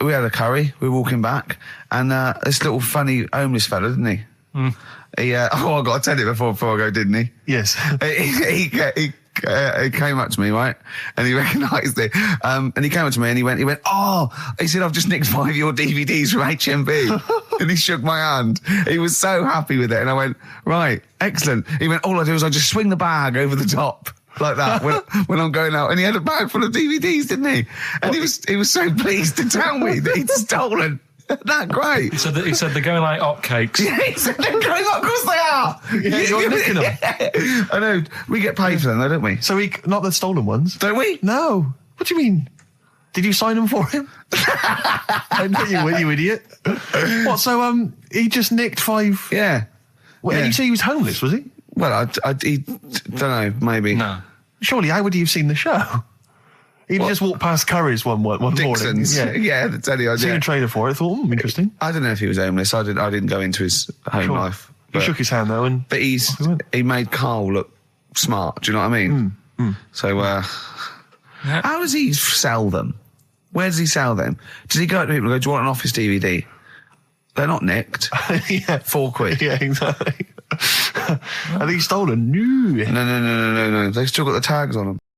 We had a curry. We were walking back, and this little funny homeless fella, didn't he? He, I got to tell it before I go, didn't he? Yes. He came up to me, right? And he recognised it. And he came up to me and he went, he said, I've just nicked 5 of your DVDs from HMV. And he shook my hand. He was so happy with it. And I went, right, excellent. He went, all I do is I just swing the bag over the top. Like that when I'm going out. And he had a bag full of DVDs, didn't he? And he was so pleased to tell me that he'd stolen. That great. He said they're going like hotcakes. Yeah, he said they're going up, of course they are. Yeah, you're nicking them. I know. We get paid for them though, don't we? So not the stolen ones? Don't we? No. What do you mean? Did you sign them for him? I know you would, you idiot. What, so he just nicked 5... Yeah. Well, Yeah. you say he was homeless, was he? Well, I don't know, maybe. No. Surely, how would he have seen the show? He'd just walked past Curry's one morning. Dixon's. Yeah, that's any idea. Seen a trailer for it, thought, interesting. I don't know if he was homeless. I didn't go into his home life. He shook his hand, though, But he made Carl look smart, do you know what I mean? So, how does he sell them? Where does he sell them? Does he go to people and go, do you want an Office DVD? They're not nicked. Yeah. £4. Yeah, exactly. I think he's stolen. No. No. They've still got the tags on them.